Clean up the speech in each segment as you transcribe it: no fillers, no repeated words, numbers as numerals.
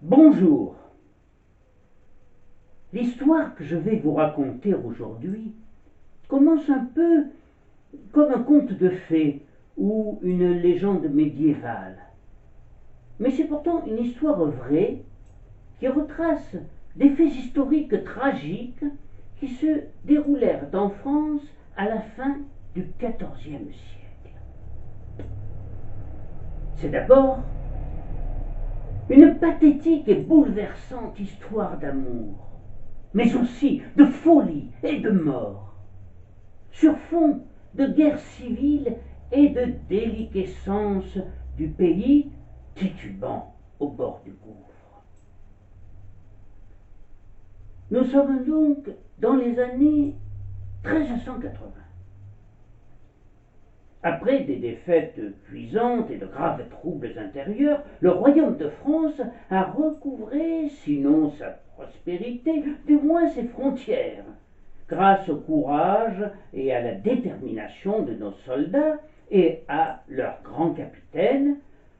Bonjour. L'histoire que je vais vous raconter aujourd'hui commence un peu comme un conte de fées ou une légende médiévale. Mais c'est pourtant une histoire vraie qui retrace des faits historiques tragiques qui se déroulèrent en France à la fin du XIVe siècle. C'est d'abord une pathétique et bouleversante histoire d'amour, mais aussi de folie et de mort, sur fond de guerre civile et de déliquescence du pays titubant au bord du gouffre. Nous sommes donc dans les années 1380. Après des défaites cuisantes et de graves troubles intérieurs, le royaume de France a recouvré, sinon sa prospérité, du moins ses frontières, grâce au courage et à la détermination de nos soldats et à leur grand capitaine,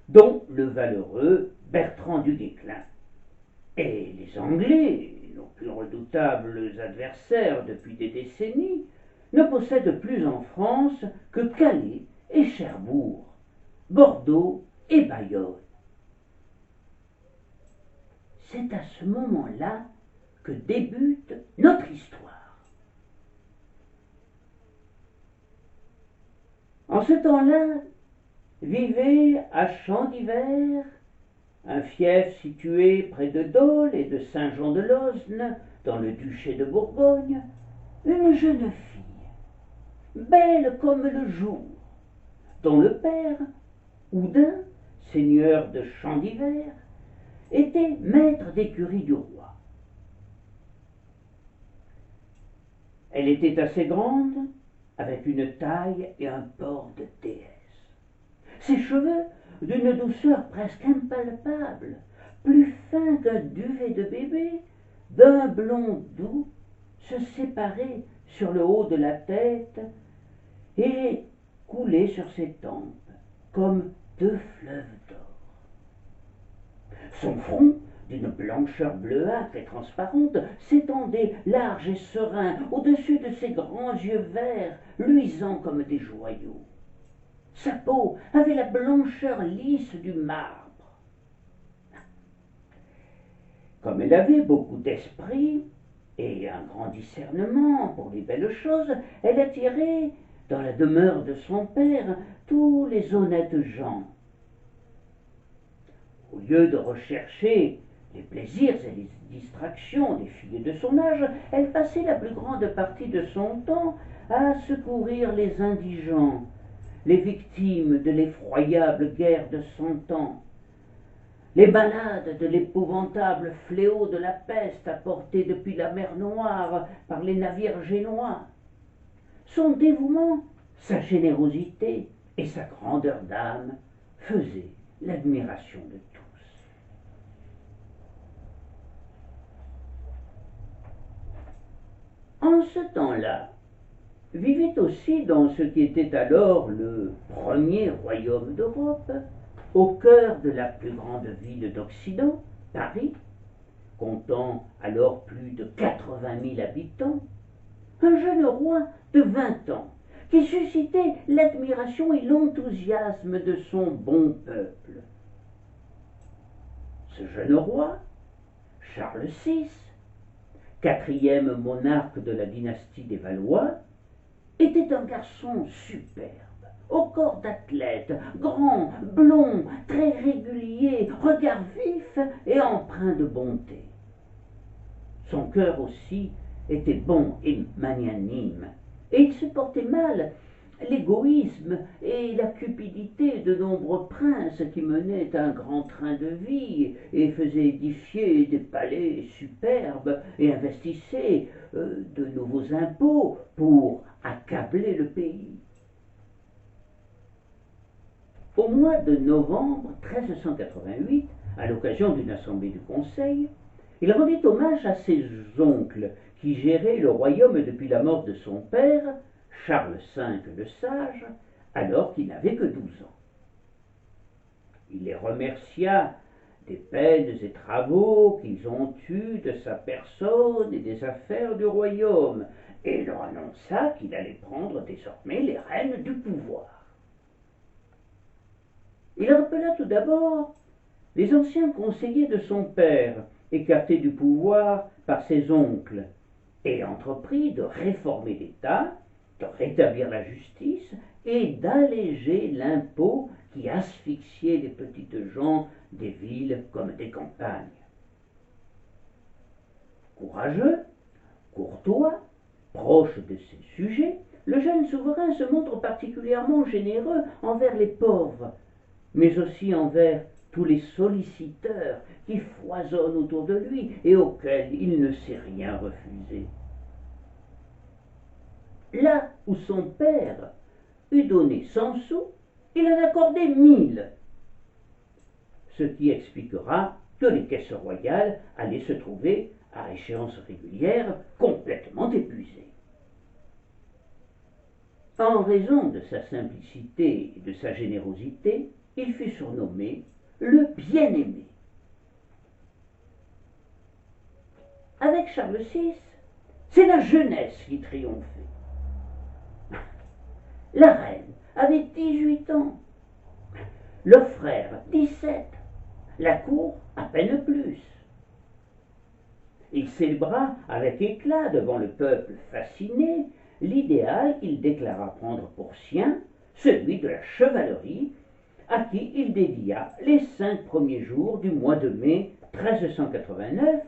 dont le valeureux Bertrand du Guesclin. Et les Anglais, nos plus redoutables adversaires depuis des décennies, ne possèdent plus en France que Calais et Cherbourg, Bordeaux et Bayonne. C'est à ce moment-là que débute notre histoire. En ce temps-là, vivait à Champ-d'Hiver, un fief situé près de Dole et de Saint-Jean-de-Losne, dans le duché de Bourgogne, une jeune fille, belle comme le jour, dont le père, Oudin, seigneur de Champ-d'Hiver, était maître d'écurie du roi. Elle était assez grande, avec une taille et un port de déesse. Ses cheveux, d'une douceur presque impalpable, plus fins qu'un duvet de bébé, d'un blond doux, se séparaient sur le haut de la tête et coulaient sur ses tempes comme deux fleuves d'or. Son front, d'une blancheur bleuâtre et transparente, s'étendait large et serein au-dessus de ses grands yeux verts, luisants comme des joyaux. Sa peau avait la blancheur lisse du marbre. Comme elle avait beaucoup d'esprit et un grand discernement pour les belles choses, elle attirait, dans la demeure de son père, tous les honnêtes gens. Au lieu de rechercher les plaisirs et les distractions des filles de son âge, elle passait la plus grande partie de son temps à secourir les indigents, les victimes de l'effroyable guerre de Cent Ans, les malades de l'épouvantable fléau de la peste apporté depuis la mer Noire par les navires génois. Son dévouement, sa générosité et sa grandeur d'âme faisaient l'admiration de tous. En ce temps-là, vivait aussi dans ce qui était alors le premier royaume d'Europe, au cœur de la plus grande ville d'Occident, Paris, comptant alors plus de 80 000 habitants, un jeune roi de 20 ans qui suscitait l'admiration et l'enthousiasme de son bon peuple. Ce jeune roi, Charles VI, quatrième monarque de la dynastie des Valois, était un garçon superbe, au corps d'athlète, grand, blond, très régulier, regard vif et empreint de bonté. Son cœur aussi était bon et magnanime, et il supportait mal l'égoïsme et la cupidité de nombreux princes qui menaient un grand train de vie et faisaient édifier des palais superbes et investissaient de nouveaux impôts pour accabler le pays. Au mois de novembre 1388, à l'occasion d'une assemblée du Conseil, il rendit hommage à ses oncles qui géraient le royaume depuis la mort de son père, Charles V le Sage, alors qu'il n'avait que 12 ans. Il les remercia des peines et travaux qu'ils ont eus de sa personne et des affaires du royaume, et leur annonça qu'il allait prendre désormais les rênes du pouvoir. Il rappela tout d'abord les anciens conseillers de son père, écartés du pouvoir par ses oncles, et entreprit de réformer l'État, de rétablir la justice et d'alléger l'impôt qui asphyxiait les petites gens des villes comme des campagnes. Courageux, courtois, proche de ses sujets, le jeune souverain se montre particulièrement généreux envers les pauvres, mais aussi envers tous les solliciteurs qui foisonnent autour de lui et auxquels il ne sait rien refuser. Là où son père eût donné 100 sous, il en accordait 1000, ce qui expliquera que les caisses royales allaient se trouver, à échéance régulière, complètement épuisées. En raison de sa simplicité et de sa générosité, il fut surnommé le bien-aimé. Avec Charles VI, c'est la jeunesse qui triomphait. La reine avait 18 ans, leur frère 17, la cour à peine plus. Il célébra avec éclat devant le peuple fasciné l'idéal qu'il déclara prendre pour sien, celui de la chevalerie, à qui il dédia les 5 premiers jours du mois de mai 1389,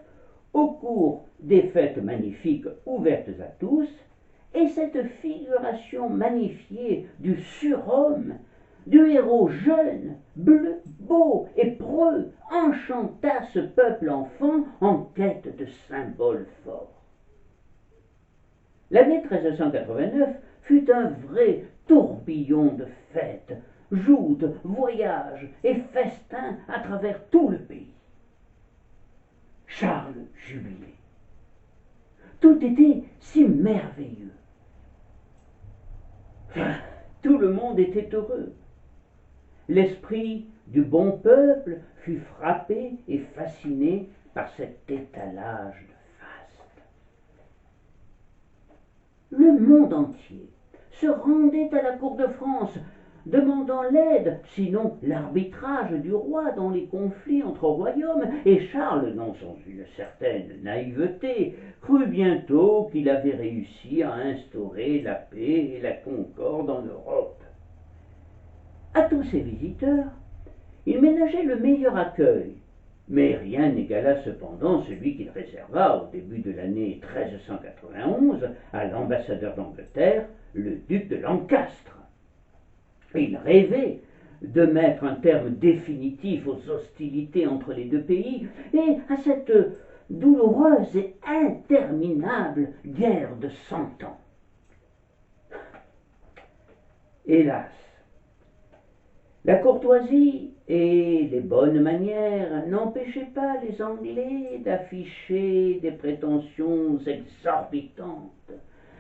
au cours des fêtes magnifiques ouvertes à tous, et cette figuration magnifiée du surhomme, du héros jeune, bleu, beau et preux, enchanta ce peuple enfant en quête de symboles forts. L'année 1389 fut un vrai tourbillon de fêtes, joutes, voyages et festins à travers tout le pays. Charles jubilait. Tout était si merveilleux. Tout le monde était heureux. L'esprit du bon peuple fut frappé et fasciné par cet étalage de faste. Le monde entier se rendait à la cour de France, demandant l'aide, sinon l'arbitrage du roi dans les conflits entre royaumes, et Charles, non sans une certaine naïveté, crut bientôt qu'il avait réussi à instaurer la paix et la concorde en Europe. À tous ses visiteurs, il ménageait le meilleur accueil, mais rien n'égala cependant celui qu'il réserva au début de l'année 1391 à l'ambassadeur d'Angleterre, le duc de Lancastre. Il rêvait de mettre un terme définitif aux hostilités entre les deux pays et à cette douloureuse et interminable guerre de 100 ans. Hélas, la courtoisie et les bonnes manières n'empêchaient pas les Anglais d'afficher des prétentions exorbitantes,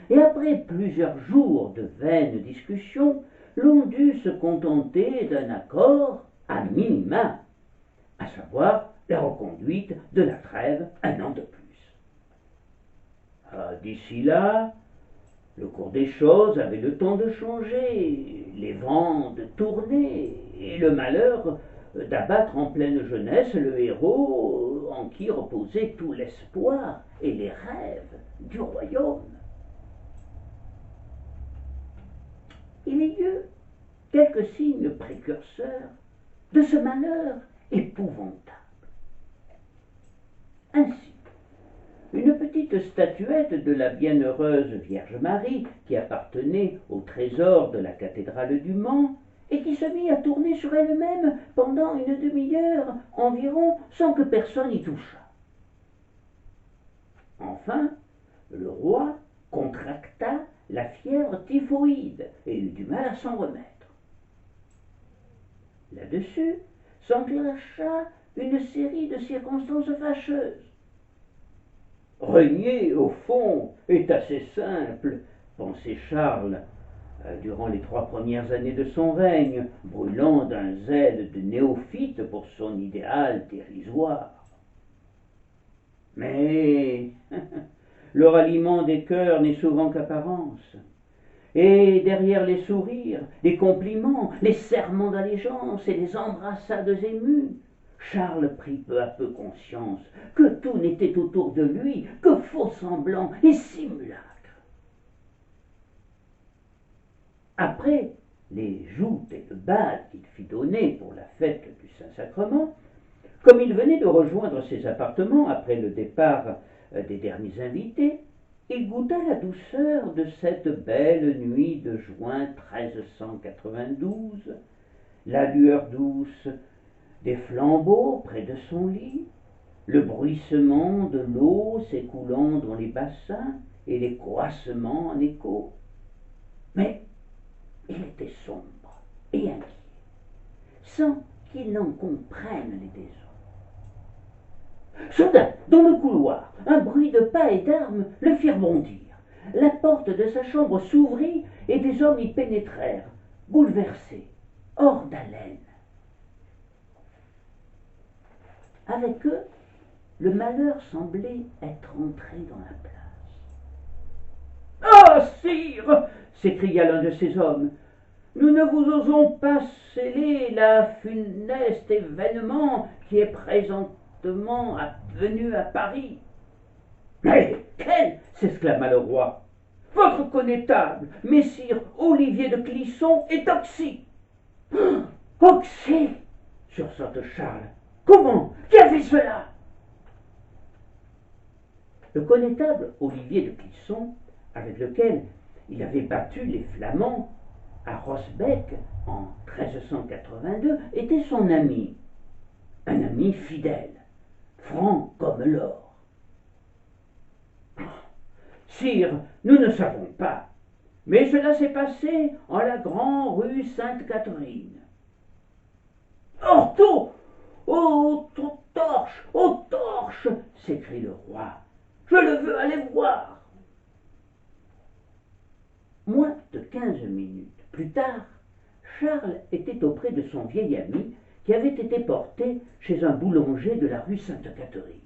et après plusieurs jours de vaines discussions, l'on dut se contenter d'un accord à minima, à savoir la reconduite de la trêve 1 an de plus. D'ici là, le cours des choses avait le temps de changer, les vents de tourner, et le malheur d'abattre en pleine jeunesse le héros en qui reposait tout l'espoir et les rêves du royaume. Il y eut quelques signes précurseurs de ce malheur épouvantable. Ainsi, une petite statuette de la bienheureuse Vierge Marie, qui appartenait au trésor de la cathédrale du Mans, et qui se mit à tourner sur elle-même pendant une demi-heure environ sans que personne y touchât. Enfin, le roi contracta la fièvre typhoïde et eut du mal à s'en remettre. Là-dessus s'enclencha une série de circonstances fâcheuses. Régner, au fond, est assez simple, pensait Charles, durant les 3 premières années de son règne, brûlant d'un zèle de néophyte pour son idéal dérisoire. Mais le ralliement des cœurs n'est souvent qu'apparence. Et derrière les sourires, les compliments, les serments d'allégeance et les embrassades émues, Charles prit peu à peu conscience que tout n'était autour de lui que faux semblants et simulacres. Après les joutes et le bal qu'il fit donner pour la fête du Saint-Sacrement, comme il venait de rejoindre ses appartements après le départ des derniers invités, il goûta la douceur de cette belle nuit de juin 1392, la lueur douce des flambeaux près de son lit, le bruissement de l'eau s'écoulant dans les bassins et les croissements en écho. Mais il était sombre et inquiet, sans qu'il n'en comprenne les raisons. Soudain, dans le couloir, un bruit de pas et d'armes le fit bondir. La porte de sa chambre s'ouvrit et des hommes y pénétrèrent, bouleversés, hors d'haleine. Avec eux, le malheur semblait être entré dans la place. « Ah, sire !» s'écria l'un de ces hommes. « Nous ne vous osons pas sceller la funeste événement qui est présentement venu à Paris. »« Mais quel ?» s'exclama le roi. « Votre connétable, messire Olivier de Clisson, est oxy. »« Oxy !» sursaute Charles. « Comment? Qui a fait cela ?» Le connétable Olivier de Clisson, avec lequel il avait battu les Flamands à Rosbecque en 1382, était son ami, un ami fidèle, franc comme l'or. « Sire, nous ne savons pas, mais cela s'est passé en la grande rue Sainte-Catherine. »« Orto! Aux torches! Aux torches !» s'écrie le roi. « Je le veux aller voir. » Moins de 15 minutes plus tard, Charles était auprès de son vieil ami qui avait été porté chez un boulanger de la rue Sainte-Catherine.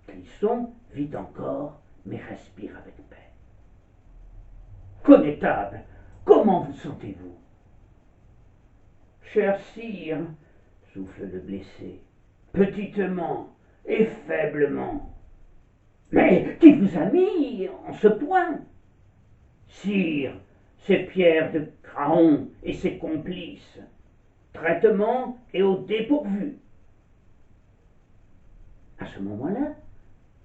Clisson vit encore, mais respire avec paix. « Connétable, comment vous sentez-vous ?»« Cher sire, » souffle le blessé, « petitement et faiblement. »« Mais qui vous a mis en ce point ?»« Sire, c'est Pierre de Craon et ses complices. Traitement et au dépourvu. » À ce moment-là,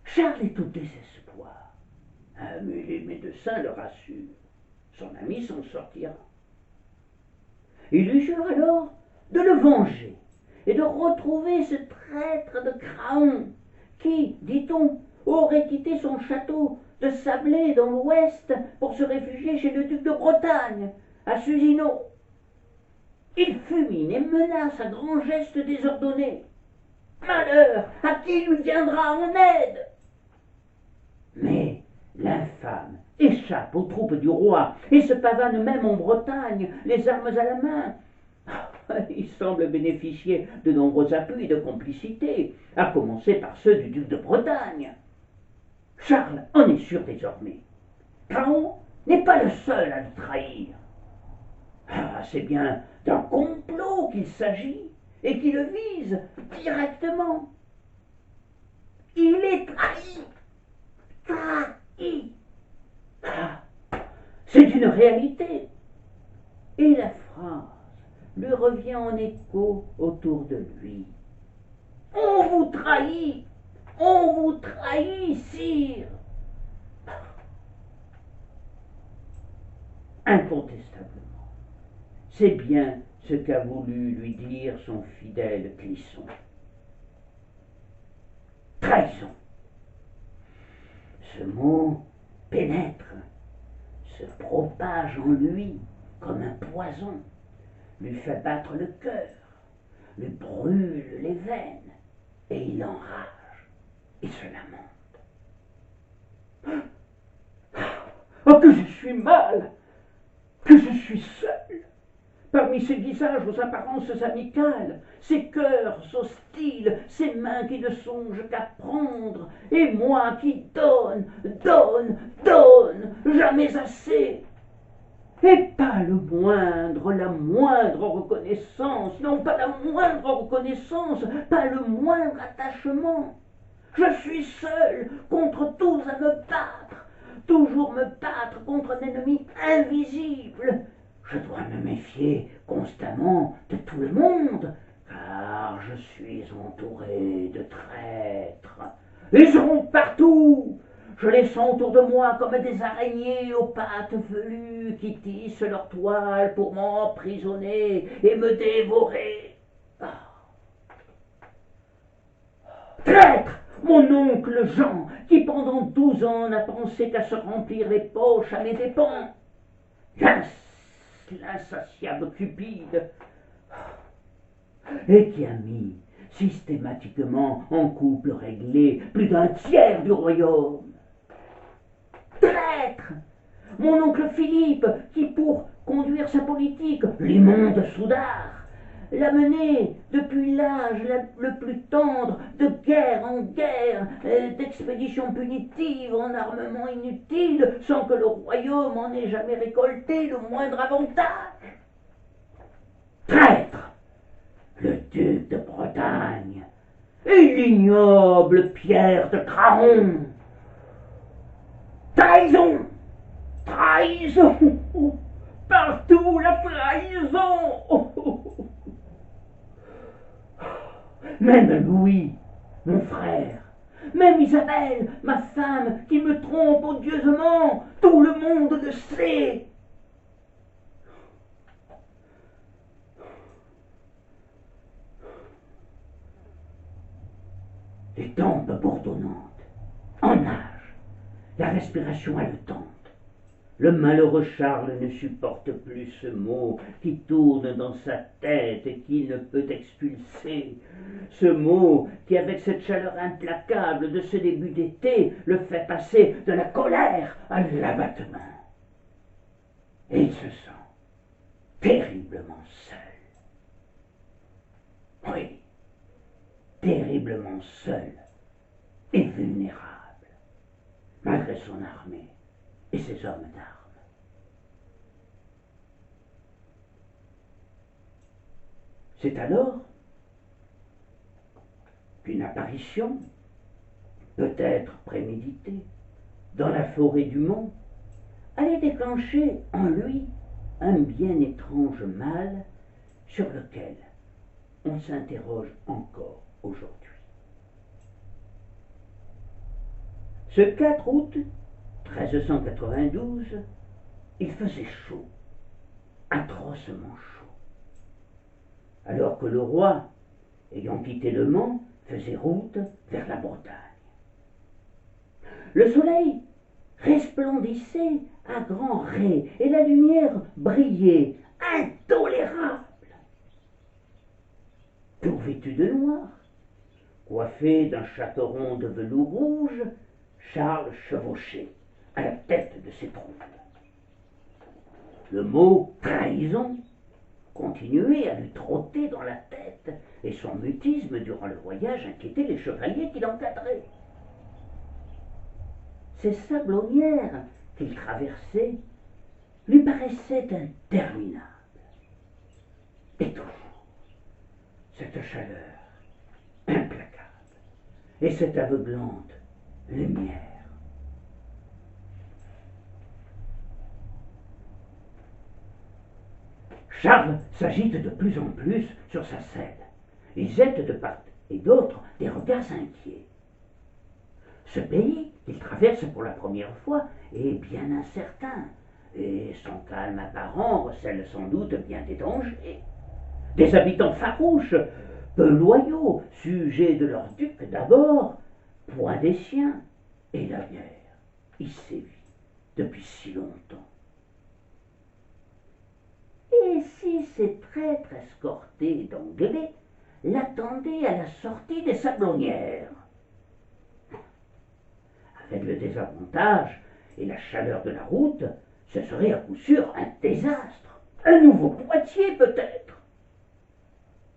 Charles est au désespoir. Mais les médecins le rassurent. Son ami s'en sortira. Il lui jure alors de le venger et de retrouver ce traître de Craon qui, dit-on, aurait quitté son château de Sablé dans l'ouest pour se réfugier chez le duc de Bretagne, à Susinot. Il fulmine et menace à grands gestes désordonnés. Malheur, à qui lui viendra en aide? Mais l'infâme échappe aux troupes du roi et se pavane même en Bretagne, les armes à la main. Il semble bénéficier de nombreux appuis de complicité, à commencer par ceux du duc de Bretagne. Charles en est sûr désormais. Craon n'est pas le seul à le trahir. C'est bien d'un complot qu'il s'agit et qui le vise directement. Il est trahi. Trahi. C'est une réalité. Et la phrase lui revient en écho autour de lui. On vous trahit. On vous trahit, sire. Incontestablement, c'est bien ce qu'a voulu lui dire son fidèle Clisson. Trahison. Ce mot pénètre, se propage en lui comme un poison, lui fait battre le cœur, lui brûle les veines, et il enrage, il se lamente. « Oh, que je suis mal! que je suis seul parmi ces visages aux apparences amicales, ces cœurs hostiles, ces mains qui ne songent qu'à prendre, et moi qui donne, donne, donne, jamais assez. Et pas la moindre reconnaissance, non pas la moindre reconnaissance, pas le moindre attachement. Je suis seul contre tous à me battre, toujours me battre contre un ennemi invisible. Je dois me méfier constamment de tout le monde, car je suis entouré de traîtres. Ils sont partout. Je les sens autour de moi comme des araignées aux pattes velues qui tissent leur toile pour m'emprisonner et me dévorer. Ah. Traître! Mon oncle Jean, qui pendant 12 ans n'a pensé qu'à se remplir les poches à mes dépens. L'insatiable Cupide, et qui a mis systématiquement en couple réglé plus d'un tiers du royaume. Traître! Mon oncle Philippe, qui pour conduire sa politique, l'immonde Soudard, l'a mené depuis l'âge le plus tendre de guerre en guerre, d'expédition punitive en armement inutile, sans que le royaume en ait jamais récolté le moindre avantage. Traître! Le duc de Bretagne et l'ignoble Pierre de Craon. Trahison! Trahison! Partout la trahison! Même Louis, mon frère, même Isabelle, ma femme, qui me trompe odieusement, tout le monde le sait. Les tempes bourdonnantes, en nage, la respiration haletante. Le malheureux Charles ne supporte plus ce mot qui tourne dans sa tête et qu'il ne peut expulser. Ce mot qui, avec cette chaleur implacable de ce début d'été, le fait passer de la colère à l'abattement. Et il se sent terriblement seul. Oui, terriblement seul et vulnérable, malgré son armée et ses hommes d'armes. C'est alors qu'une apparition, peut-être préméditée, dans la forêt du Mont, allait déclencher en lui un bien étrange mal sur lequel on s'interroge encore aujourd'hui. Ce 4 août 1392, il faisait chaud, atrocement chaud, alors que le roi, ayant quitté le Mans, faisait route vers la Bretagne. Le soleil resplendissait à grands raies et la lumière brillait, intolérable. Tout vêtu de noir, coiffé d'un chaperon de velours rouge, Charles chevauchait à la tête de ses troupes. Le mot trahison continuait à lui trotter dans la tête, et son mutisme durant le voyage inquiétait les chevaliers qui l'encadraient. Ces sablonnières qu'il traversait lui paraissaient interminables. Et toujours, cette chaleur implacable et cette aveuglante lumière. Charles s'agite de plus en plus sur sa selle. Il jette de part et d'autre des regards inquiets. Ce pays qu'il traverse pour la première fois est bien incertain, et son calme apparent recèle sans doute bien des dangers. Des habitants farouches, peu loyaux, sujets de leur duc d'abord, point des siens, et la guerre y sévit depuis si longtemps. Et si ces traîtres escortés d'Anglais l'attendaient à la sortie des sablonnières? Avec le désavantage et la chaleur de la route, Ce serait à coup sûr un désastre, un nouveau Poitiers peut-être.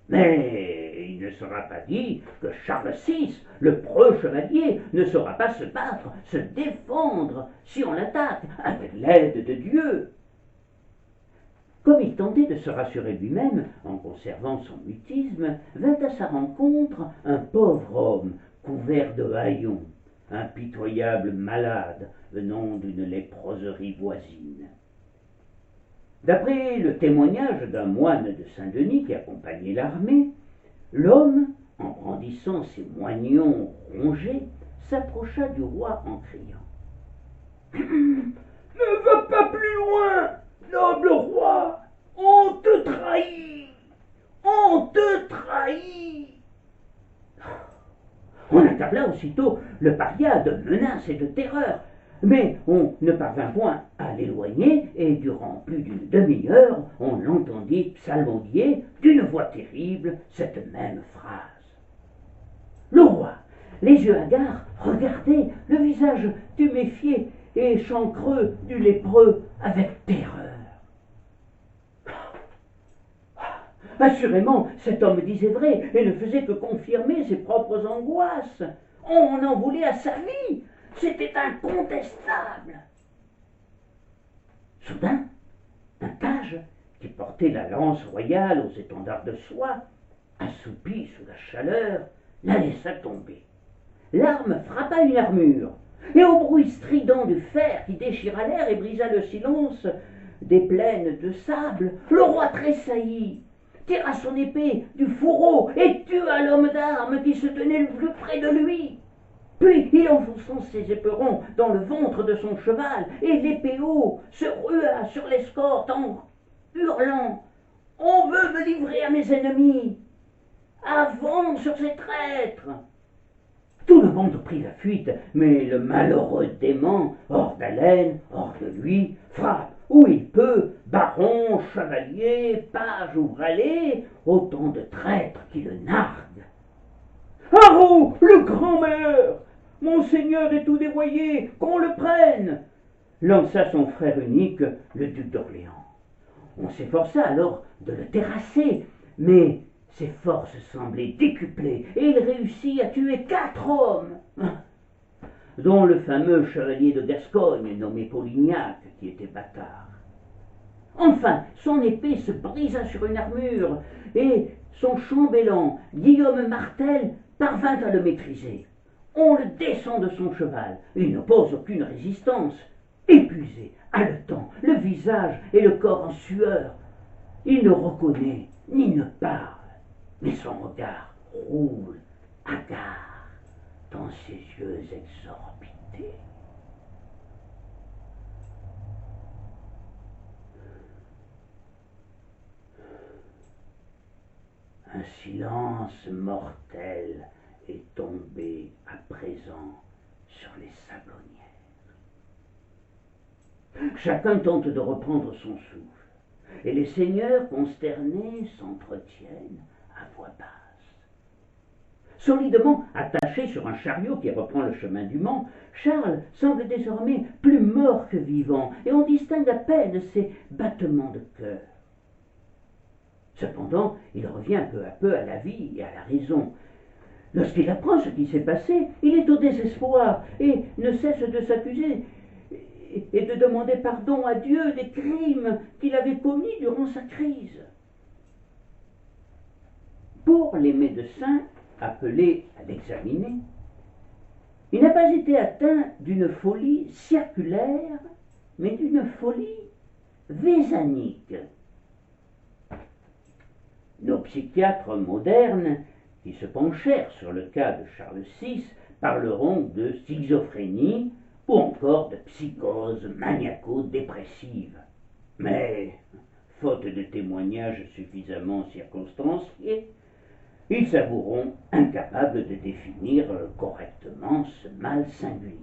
Mais il ne sera pas dit que Charles VI, le preux chevalier, ne saura pas se battre, se défendre, si on l'attaque, avec l'aide de Dieu. Comme il tentait de se rassurer lui-même en conservant son mutisme, vint à sa rencontre un pauvre homme couvert de haillons, un pitoyable malade venant d'une léproserie voisine. D'après le témoignage d'un moine de Saint-Denis qui accompagnait l'armée, l'homme, en brandissant ses moignons rongés, s'approcha du roi en criant « Ne va pas plus loin, noble roi, on te trahit, on te trahit !» On accabla aussitôt le paria de menaces et de terreurs, mais on ne parvint point à l'éloigner, et durant plus d'une demi-heure, on l'entendit psalmodier d'une voix terrible cette même phrase. Le roi, les yeux hagards, regardait le visage tuméfié et chancreux du lépreux avec terreur. Assurément, cet homme disait vrai et ne faisait que confirmer ses propres angoisses. On en voulait à sa vie. C'était incontestable. Soudain, un page qui portait la lance royale aux étendards de soie, assoupi sous la chaleur, la laissa tomber. L'arme frappa une armure, et au bruit strident du fer qui déchira l'air et brisa le silence des plaines de sable, le roi tressaillit, tira son épée du fourreau et tua l'homme d'armes qui se tenait le plus près de lui. Puis il enfonça ses éperons dans le ventre de son cheval, et l'épée haut se rua sur l'escorte en hurlant « On veut me livrer à mes ennemis! Avant sur ces traîtres !» Tout le monde prit la fuite, mais le malheureux dément, hors d'haleine, hors de lui, frappe où il peut, baron, chevalier, page ou valet, autant de traîtres qui le narguent. « À vous, le grand malheur! Monseigneur est tout dévoyé, qu'on le prenne !» lança son frère unique, le duc d'Orléans. On s'efforça alors de le terrasser, mais ses forces semblaient décuplées, et il réussit à tuer 4 hommes, dont le fameux chevalier de Gascogne, nommé Polignac, qui était bâtard. Enfin, son épée se brisa sur une armure, et son chambellan, Guillaume Martel, parvint à le maîtriser. On le descend de son cheval, il n'oppose aucune résistance. Épuisé, haletant, le visage et le corps en sueur, il ne reconnaît ni ne parle, mais son regard roule, hagard, dans ses yeux exorbités. Un silence mortel est tombé à présent sur les sablonnières. Chacun tente de reprendre son souffle, et les seigneurs consternés s'entretiennent à voix basse. Solidement attaché sur un chariot qui reprend le chemin du Mans, Charles semble désormais plus mort que vivant, et on distingue à peine ses battements de cœur. Cependant, il revient peu à peu à la vie et à la raison. Lorsqu'il apprend ce qui s'est passé, il est au désespoir et ne cesse de s'accuser et de demander pardon à Dieu des crimes qu'il avait commis durant sa crise. Pour les médecins appelés à l'examiner, il n'a pas été atteint d'une folie circulaire, mais d'une folie vésanique. Nos psychiatres modernes, qui se penchèrent sur le cas de Charles VI, parleront de schizophrénie ou encore de psychose maniaco-dépressive. Mais, faute de témoignages suffisamment circonstanciés, ils s'avoueront incapables de définir correctement ce mal singulier.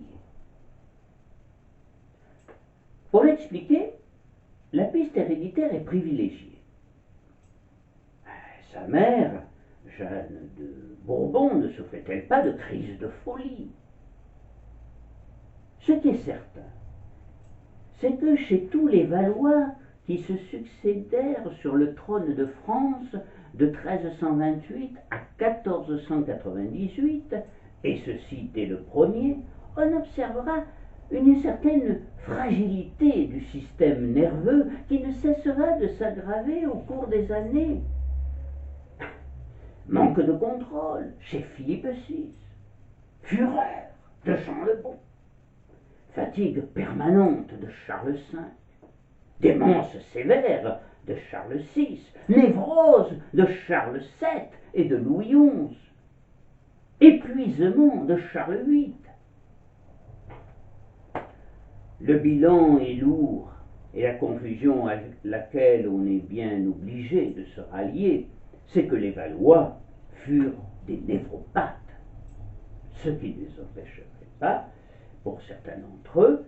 Pour l'expliquer, la piste héréditaire est privilégiée. Sa mère, Jeanne de Bourbon, ne souffrait-elle pas de crise de folie? Ce qui est certain, c'est que chez tous les Valois qui se succédèrent sur le trône de France de 1328 à 1498, et ceci dès le premier, on observera une certaine fragilité du système nerveux qui ne cessera de s'aggraver au cours des années. Manque de contrôle chez Philippe VI, fureur de Jean le Bon, fatigue permanente de Charles V, démence sévère de Charles VI, névrose de Charles VII et de Louis XI, épuisement de Charles VIII. Le bilan est lourd et la conclusion à laquelle on est bien obligé de se rallier, c'est que les Valois furent des névropathes, ce qui ne les empêcherait pas, pour certains d'entre eux,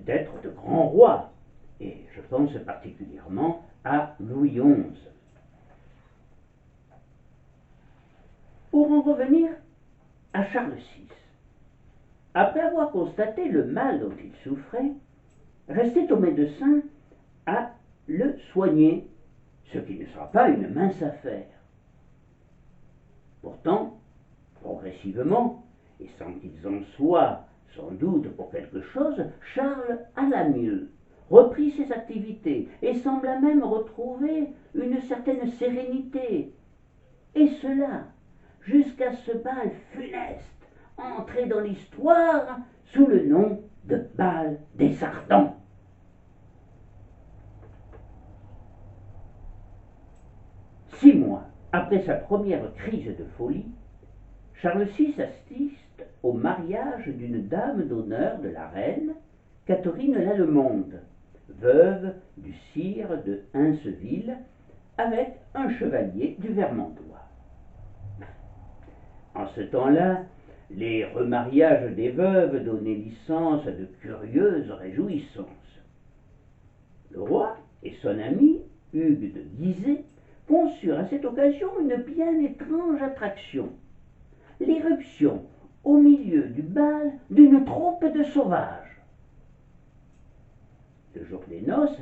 d'être de grands rois, et je pense particulièrement à Louis XI. Pour en revenir à Charles VI, après avoir constaté le mal dont il souffrait, restait au médecin à le soigner, ce qui ne sera pas une mince affaire. Pourtant, progressivement, et sans qu'ils en soient sans doute pour quelque chose, Charles alla mieux, reprit ses activités et sembla même retrouver une certaine sérénité. Et cela jusqu'à ce bal funeste, entré dans l'histoire sous le nom de bal des Ardents. Six mois après sa première crise de folie, Charles VI assiste au mariage d'une dame d'honneur de la reine, Catherine l'Allemonde, veuve du sire de Hinceville, avec un chevalier du Vermandois. En ce temps-là, les remariages des veuves donnaient licence à de curieuses réjouissances. Le roi et son ami, Hugues de Guizet, conçurent à cette occasion une bien étrange attraction, l'irruption au milieu du bal d'une troupe de sauvages. Le jour des noces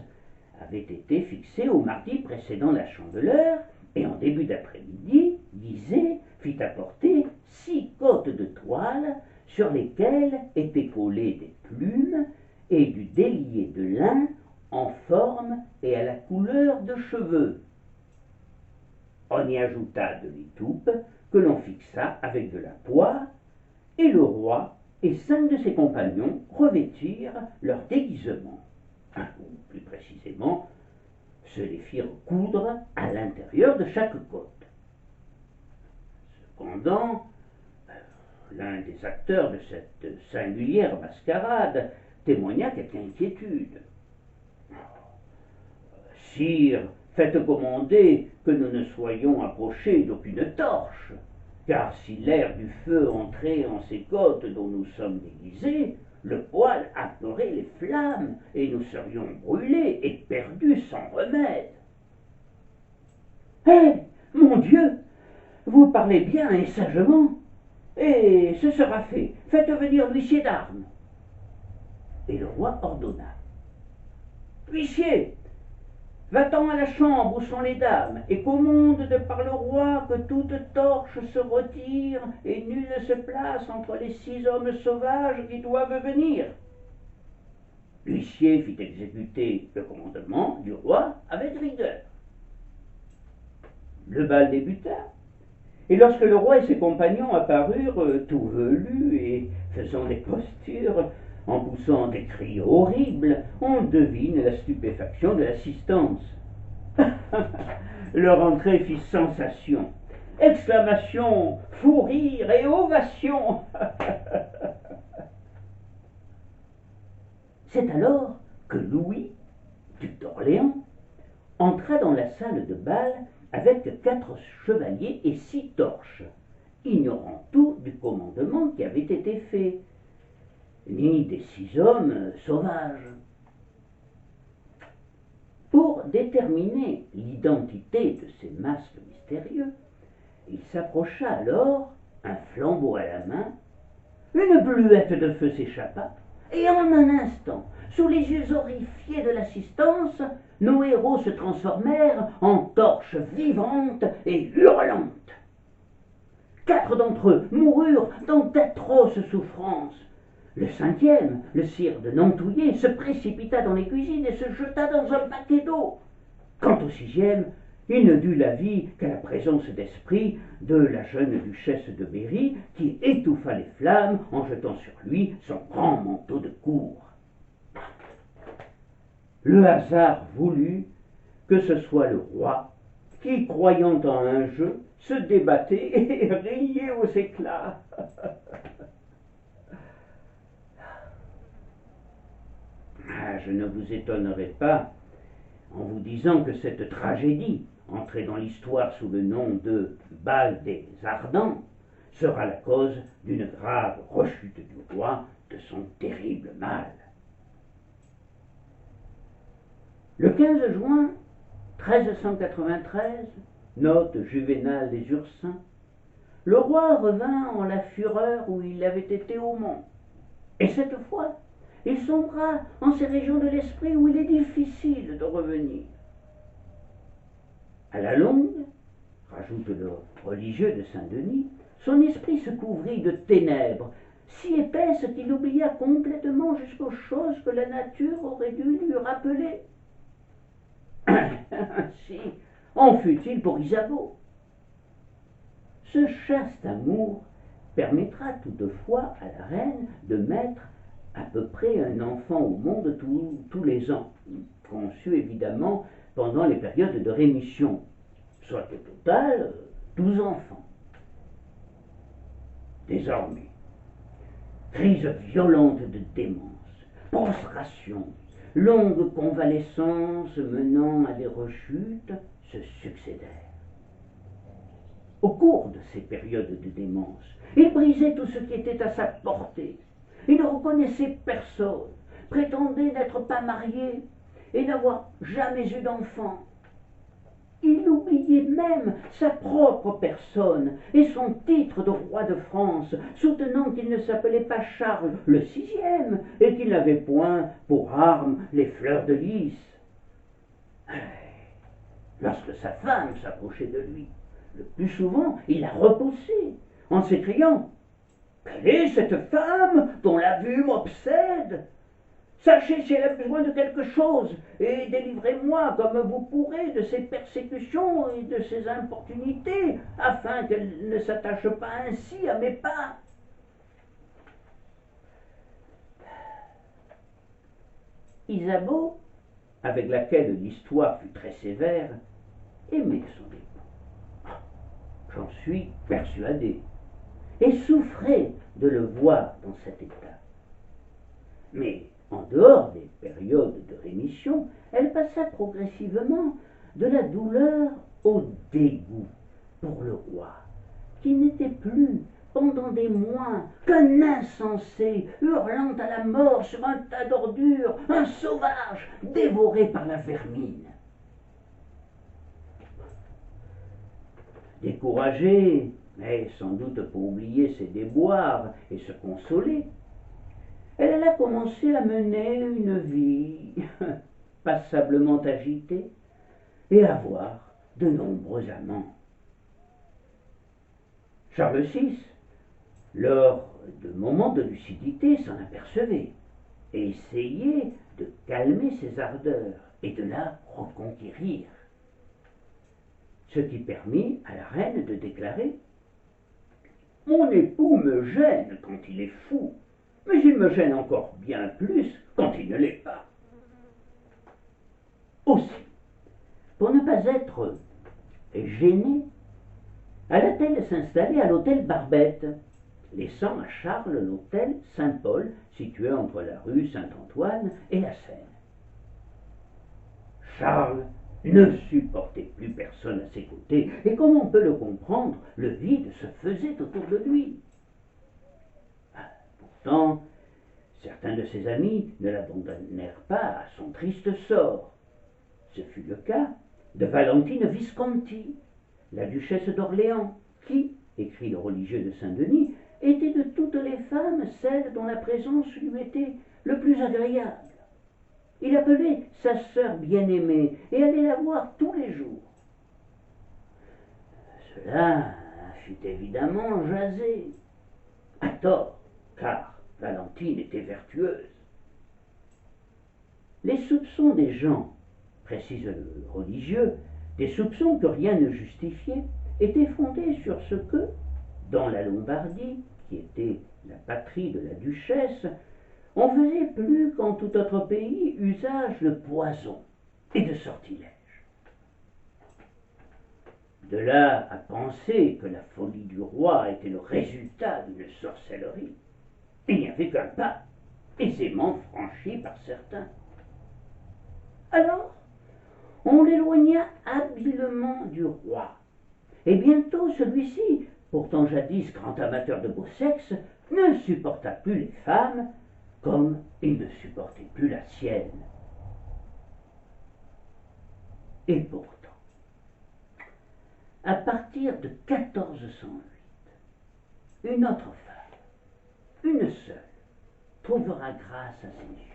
avait été fixé au mardi précédant la Chandeleur, et en début d'après-midi, Guizet fit apporter 6 côtes de toile sur lesquelles étaient collées des plumes et du délié de lin en forme et à la couleur de cheveux. On y ajouta de l'étoupe que l'on fixa avec de la poire, et le roi et 5 de ses compagnons revêtirent leur déguisement, ou plus précisément, se les firent coudre à l'intérieur de chaque côte. Cependant, l'un des acteurs de cette singulière mascarade témoigna quelque inquiétude. « Sire, faites commander que nous ne soyons approchés d'aucune torche, car si l'air du feu entrait en ces côtes dont nous sommes déguisés, le poêle apperait les flammes, et nous serions brûlés et perdus sans remède. » « Eh, mon Dieu, vous parlez bien et sagement, et ce sera fait. Faites venir l'huissier d'armes. » Et le roi ordonna. « Huissier, va-t'en à la chambre où sont les dames, et commande de par le roi que toute torche se retire et nul ne se place entre les 6 hommes sauvages qui doivent venir. » L'huissier fit exécuter le commandement du roi avec rigueur. Le bal débuta, et lorsque le roi et ses compagnons apparurent tout velus et faisant des postures, en poussant des cris horribles, on devine la stupéfaction de l'assistance. Leur entrée fit sensation. Exclamations, fou rire et ovations. C'est alors que Louis, duc d'Orléans, entra dans la salle de bal avec 4 chevaliers et 6 torches, ignorant tout du commandement qui avait été fait, ni des 6 hommes sauvages. Pour déterminer l'identité de ces masques mystérieux, il s'approcha alors, un flambeau à la main, une bluette de feu s'échappa, et en un instant, sous les yeux horrifiés de l'assistance, nos héros se transformèrent en torches vivantes et hurlantes. 4 d'entre eux moururent dans d'atroces souffrances. Le 5e, le sire de Nantouillet, se précipita dans les cuisines et se jeta dans un baquet d'eau. Quant au 6e, il ne dut la vie qu'à la présence d'esprit de la jeune duchesse de Berry, qui étouffa les flammes en jetant sur lui son grand manteau de cour. Le hasard voulut que ce soit le roi qui, croyant en un jeu, se débattait et riait aux éclats. Je ne vous étonnerai pas en vous disant que cette tragédie, entrée dans l'histoire sous le nom de Bal des Ardents, sera la cause d'une grave rechute du roi de son terrible mal. Le 15 juin 1393, note Juvénal des Ursins, le roi revint en la fureur où il avait été au Mont. Et cette fois, il sombra en ces régions de l'esprit où il est difficile de revenir. À la longue, rajoute le religieux de Saint-Denis, son esprit se couvrit de ténèbres, si épaisses qu'il oublia complètement jusqu'aux choses que la nature aurait dû lui rappeler. Ainsi en fut-il pour Isabeau. Ce chaste amour permettra toutefois à la reine de mettre à peu près un enfant au monde tous les ans, conçu évidemment pendant les périodes de rémission, soit au total 12 enfants. Désormais, crise violente de démence, prostration, longue convalescence menant à des rechutes se succédèrent. Au cours de ces périodes de démence, il brisait tout ce qui était à sa portée. Il ne reconnaissait personne, prétendait n'être pas marié et n'avoir jamais eu d'enfant. Il oubliait même sa propre personne et son titre de roi de France, soutenant qu'il ne s'appelait pas Charles le VIe et qu'il n'avait point pour arme les fleurs de lys. Lorsque sa femme s'approchait de lui, le plus souvent il la repoussait en s'écriant « Quelle est cette femme dont la vue m'obsède ? Sachez si elle a besoin de quelque chose, et délivrez-moi comme vous pourrez de ses persécutions et de ses importunités, afin qu'elle ne s'attache pas ainsi à mes pas. » Isabeau, avec laquelle l'histoire fut très sévère, aimait son époux. J'en suis persuadé, et souffrait de le voir dans cet état. Mais en dehors des périodes de rémission, elle passa progressivement de la douleur au dégoût pour le roi, qui n'était plus, pendant des mois, qu'un insensé hurlant à la mort sur un tas d'ordures, un sauvage dévoré par la vermine. Découragée, mais sans doute pour oublier ses déboires et se consoler, elle alla commencer à mener une vie passablement agitée et à avoir de nombreux amants. Charles VI, lors de moments de lucidité, s'en apercevait et essayait de calmer ses ardeurs et de la reconquérir. Ce qui permit à la reine de déclarer « Mon époux me gêne quand il est fou, mais il me gêne encore bien plus quand il ne l'est pas. » Aussi, pour ne pas être gênée, alla-t-elle s'installer à l'hôtel Barbette, laissant à Charles l'hôtel Saint-Paul, situé entre la rue Saint-Antoine et la Seine. Charles ne supportait plus personne à ses côtés, et comme on peut le comprendre, le vide se faisait autour de lui. Pourtant, certains de ses amis ne l'abandonnèrent pas à son triste sort. Ce fut le cas de Valentine Visconti, la duchesse d'Orléans, qui, écrit le religieux de Saint-Denis, était de toutes les femmes celle dont la présence lui était le plus agréable. Il appelait sa sœur bien-aimée et allait la voir tous les jours. Cela fit évidemment jaser, à tort, car Valentine était vertueuse. Les soupçons des gens, précise le religieux, des soupçons que rien ne justifiait, étaient fondés sur ce que, dans la Lombardie, qui était la patrie de la duchesse, on faisait plus qu'en tout autre pays usage de poison et de sortilège. De là à penser que la folie du roi était le résultat d'une sorcellerie, il n'y avait qu'un pas, aisément franchi par certains. Alors, on l'éloigna habilement du roi, et bientôt celui-ci, pourtant jadis grand amateur de beau sexe, ne supporta plus les femmes comme il ne supportait plus la sienne. Et pourtant, à partir de 1408, une autre femme, une seule, trouvera grâce à ses yeux.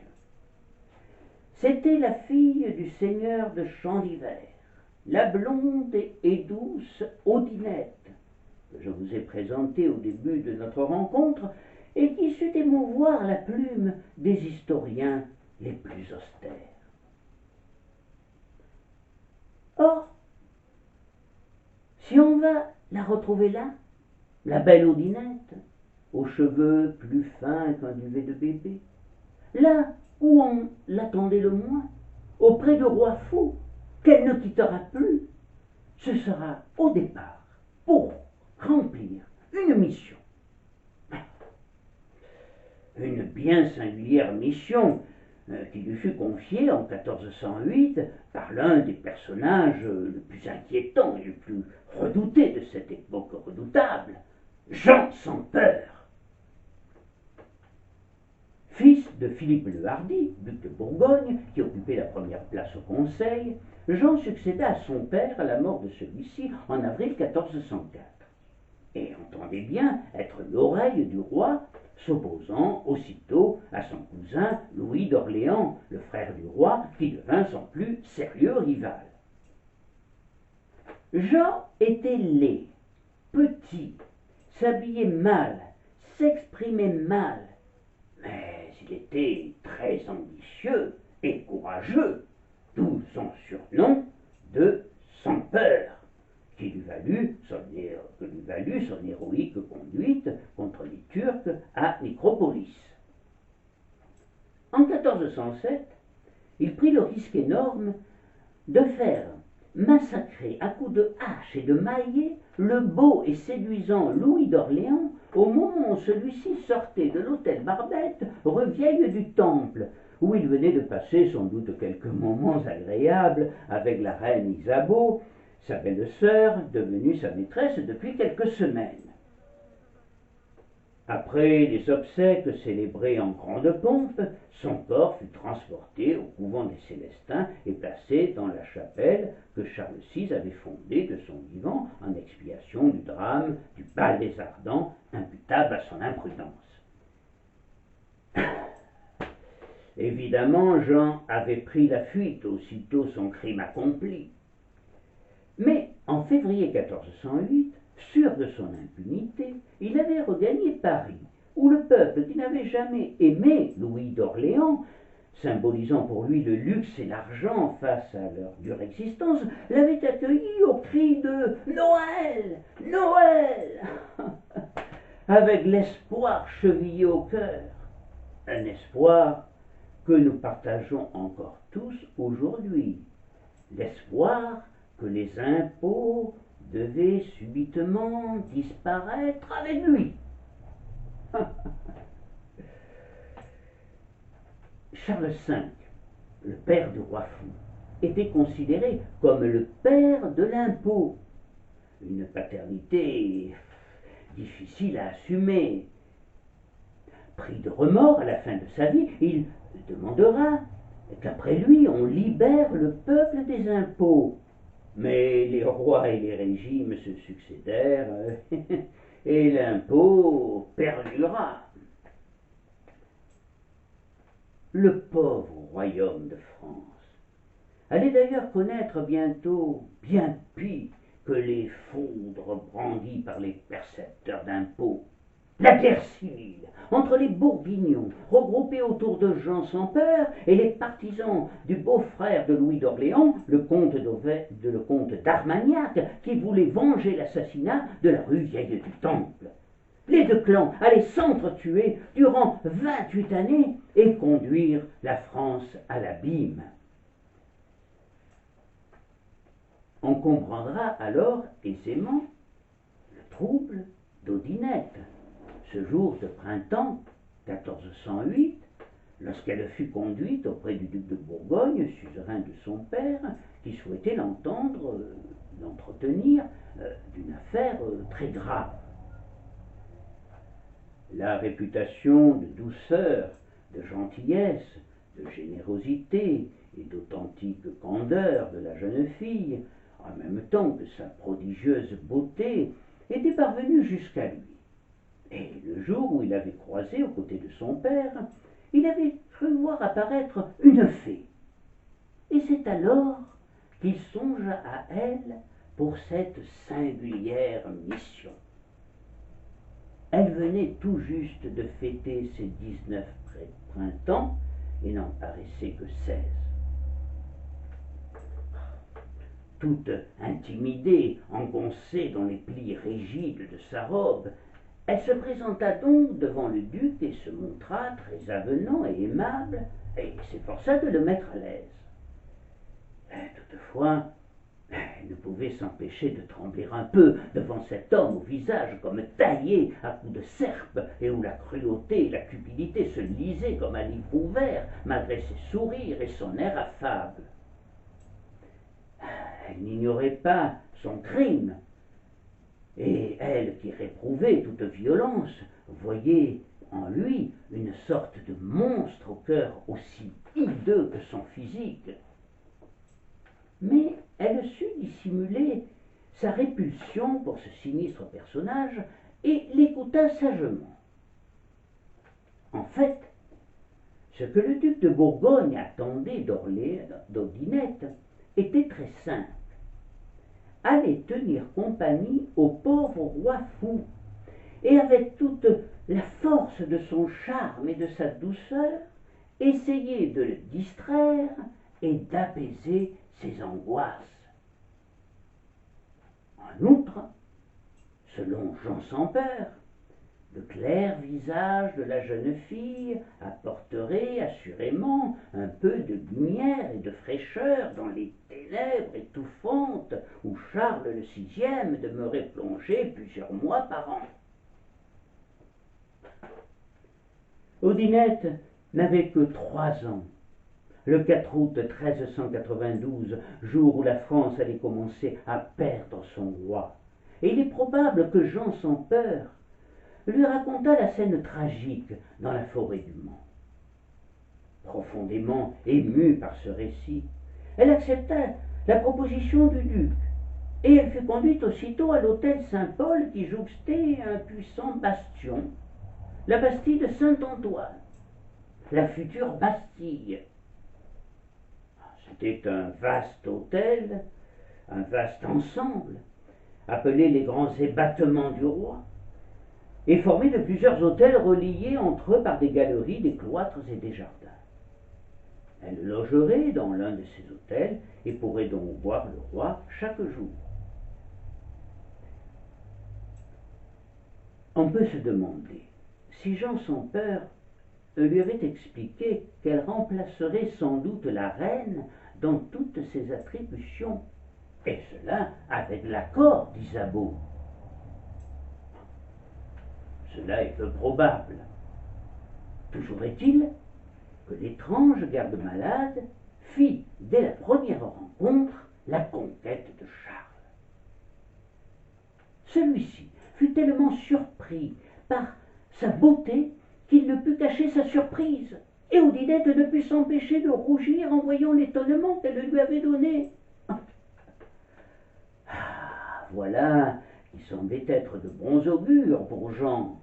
C'était la fille du seigneur de Champ-d'Hiver, la blonde et douce Odinette, que je vous ai présentée au début de notre rencontre et qui sut émouvoir la plume des historiens les plus austères. Or, si on va la retrouver là, la belle Odinette, aux cheveux plus fins qu'un duvet de bébé, là où on l'attendait le moins, auprès de roi fou, qu'elle ne quittera plus, ce sera au départ pour remplir une mission. Une bien singulière mission qui lui fut confiée en 1408 par l'un des personnages les plus inquiétants et les plus redoutés de cette époque redoutable, Jean sans peur. Fils de Philippe le Hardi, duc de Bourgogne, qui occupait la première place au Conseil, Jean succéda à son père à la mort de celui-ci en avril 1404. Et entendait bien être l'oreille du roi, s'opposant aussitôt à son cousin Louis d'Orléans, le frère du roi, qui devint son plus sérieux rival. Jean était laid, petit, s'habillait mal, s'exprimait mal, mais il était très ambitieux et courageux, d'où son surnom de Sans peur, qui lui valut son héroïque conduite contre les Turcs à Nicropolis. En 1407, il prit le risque énorme de faire massacrer à coups de hache et de maillet le beau et séduisant Louis d'Orléans au moment où celui-ci sortait de l'hôtel Barbette, rue Vieille du Temple, où il venait de passer sans doute quelques moments agréables avec la reine Isabeau, sa belle-sœur, devenue sa maîtresse depuis quelques semaines. Après les obsèques célébrées en grande pompe, son corps fut transporté au couvent des Célestins et placé dans la chapelle que Charles VI avait fondée de son vivant en expiation du drame du bal des Ardents, imputable à son imprudence. Évidemment, Jean avait pris la fuite aussitôt son crime accompli. Mais en février 1408, sûr de son impunité, il avait regagné Paris, où le peuple qui n'avait jamais aimé Louis d'Orléans, symbolisant pour lui le luxe et l'argent face à leur dure existence, l'avait accueilli au cri de « Noël! Noël !» avec l'espoir chevillé au cœur, un espoir que nous partageons encore tous aujourd'hui, l'espoir que les impôts devaient subitement disparaître avec lui. Charles V, le père du roi fou, était considéré comme le père de l'impôt, une paternité difficile à assumer. Pris de remords à la fin de sa vie, il demandera qu'après lui on libère le peuple des impôts. Mais les rois et les régimes se succédèrent et l'impôt perdura. le pauvre royaume de France allait d'ailleurs connaître bientôt bien pis que les foudres brandies par les percepteurs d'impôts. La guerre civile entre les Bourguignons, regroupés autour de Jean sans peur, et les partisans du beau-frère de Louis d'Orléans, le comte d'Armagnac, qui voulait venger l'assassinat de la rue Vieille du Temple. Les deux clans allaient s'entretuer durant 28 années et conduire la France à l'abîme. On comprendra alors aisément le trouble d'Odinette, ce jour de printemps 1408, lorsqu'elle fut conduite auprès du duc de Bourgogne, suzerain de son père, qui souhaitait l'entretenir d'une affaire très grave. La réputation de douceur, de gentillesse, de générosité et d'authentique candeur de la jeune fille, en même temps que sa prodigieuse beauté, était parvenue jusqu'à lui. Et le jour où il avait croisé aux côtés de son père, il avait cru voir apparaître une fée. Et c'est alors qu'il songea à elle pour cette singulière mission. Elle venait tout juste de fêter ses 19 printemps et n'en paraissait que 16. Toute intimidée, engoncée dans les plis rigides de sa robe, elle se présenta donc devant le duc et se montra très avenant et aimable, et s'efforça de le mettre à l'aise. Toutefois, elle ne pouvait s'empêcher de trembler un peu devant cet homme au visage comme taillé à coups de serpe, et où la cruauté et la cupidité se lisaient comme un livre ouvert, malgré ses sourires et son air affable. Elle n'ignorait pas son crime, et elle qui réprouvait toute violence voyait en lui une sorte de monstre au cœur aussi hideux que son physique. Mais elle sut dissimuler sa répulsion pour ce sinistre personnage et l'écouta sagement. En fait, ce que le duc de Bourgogne attendait d'Odinette était très simple. Aller tenir compagnie au pauvre roi fou, et avec toute la force de son charme et de sa douceur, essayer de le distraire et d'apaiser ses angoisses. En outre, selon Jean sans peur, le clair visage de la jeune fille apporterait assurément un peu de lumière et de fraîcheur dans les ténèbres étouffantes où Charles le VI demeurait plongé plusieurs mois par an. Odinette n'avait que 3 ans. Le 4 août 1392, jour où la France allait commencer à perdre son roi, et il est probable que Jean sans peur lui raconta la scène tragique dans la forêt du Mans. Profondément émue par ce récit, elle accepta la proposition du duc, et elle fut conduite aussitôt à l'hôtel Saint-Paul qui jouxtait un puissant bastion, la Bastille de Saint-Antoine, la future Bastille. C'était un vaste hôtel, un vaste ensemble, appelé les grands ébattements du roi, et formé de plusieurs hôtels reliés entre eux par des galeries, des cloîtres et des jardins. Elle logerait dans l'un de ces hôtels et pourrait donc voir le roi chaque jour. On peut se demander si Jean sans peur lui avait expliqué qu'elle remplacerait sans doute la reine dans toutes ses attributions, et cela avec l'accord d'Isabeau. Cela est peu probable. Toujours est-il que l'étrange garde-malade fit, dès la première rencontre, la conquête de Charles. Celui-ci fut tellement surpris par sa beauté qu'il ne put cacher sa surprise, et Odinette ne put s'empêcher de rougir en voyant l'étonnement qu'elle lui avait donné. Ah, voilà qui semblait être de bons augures pour Jean.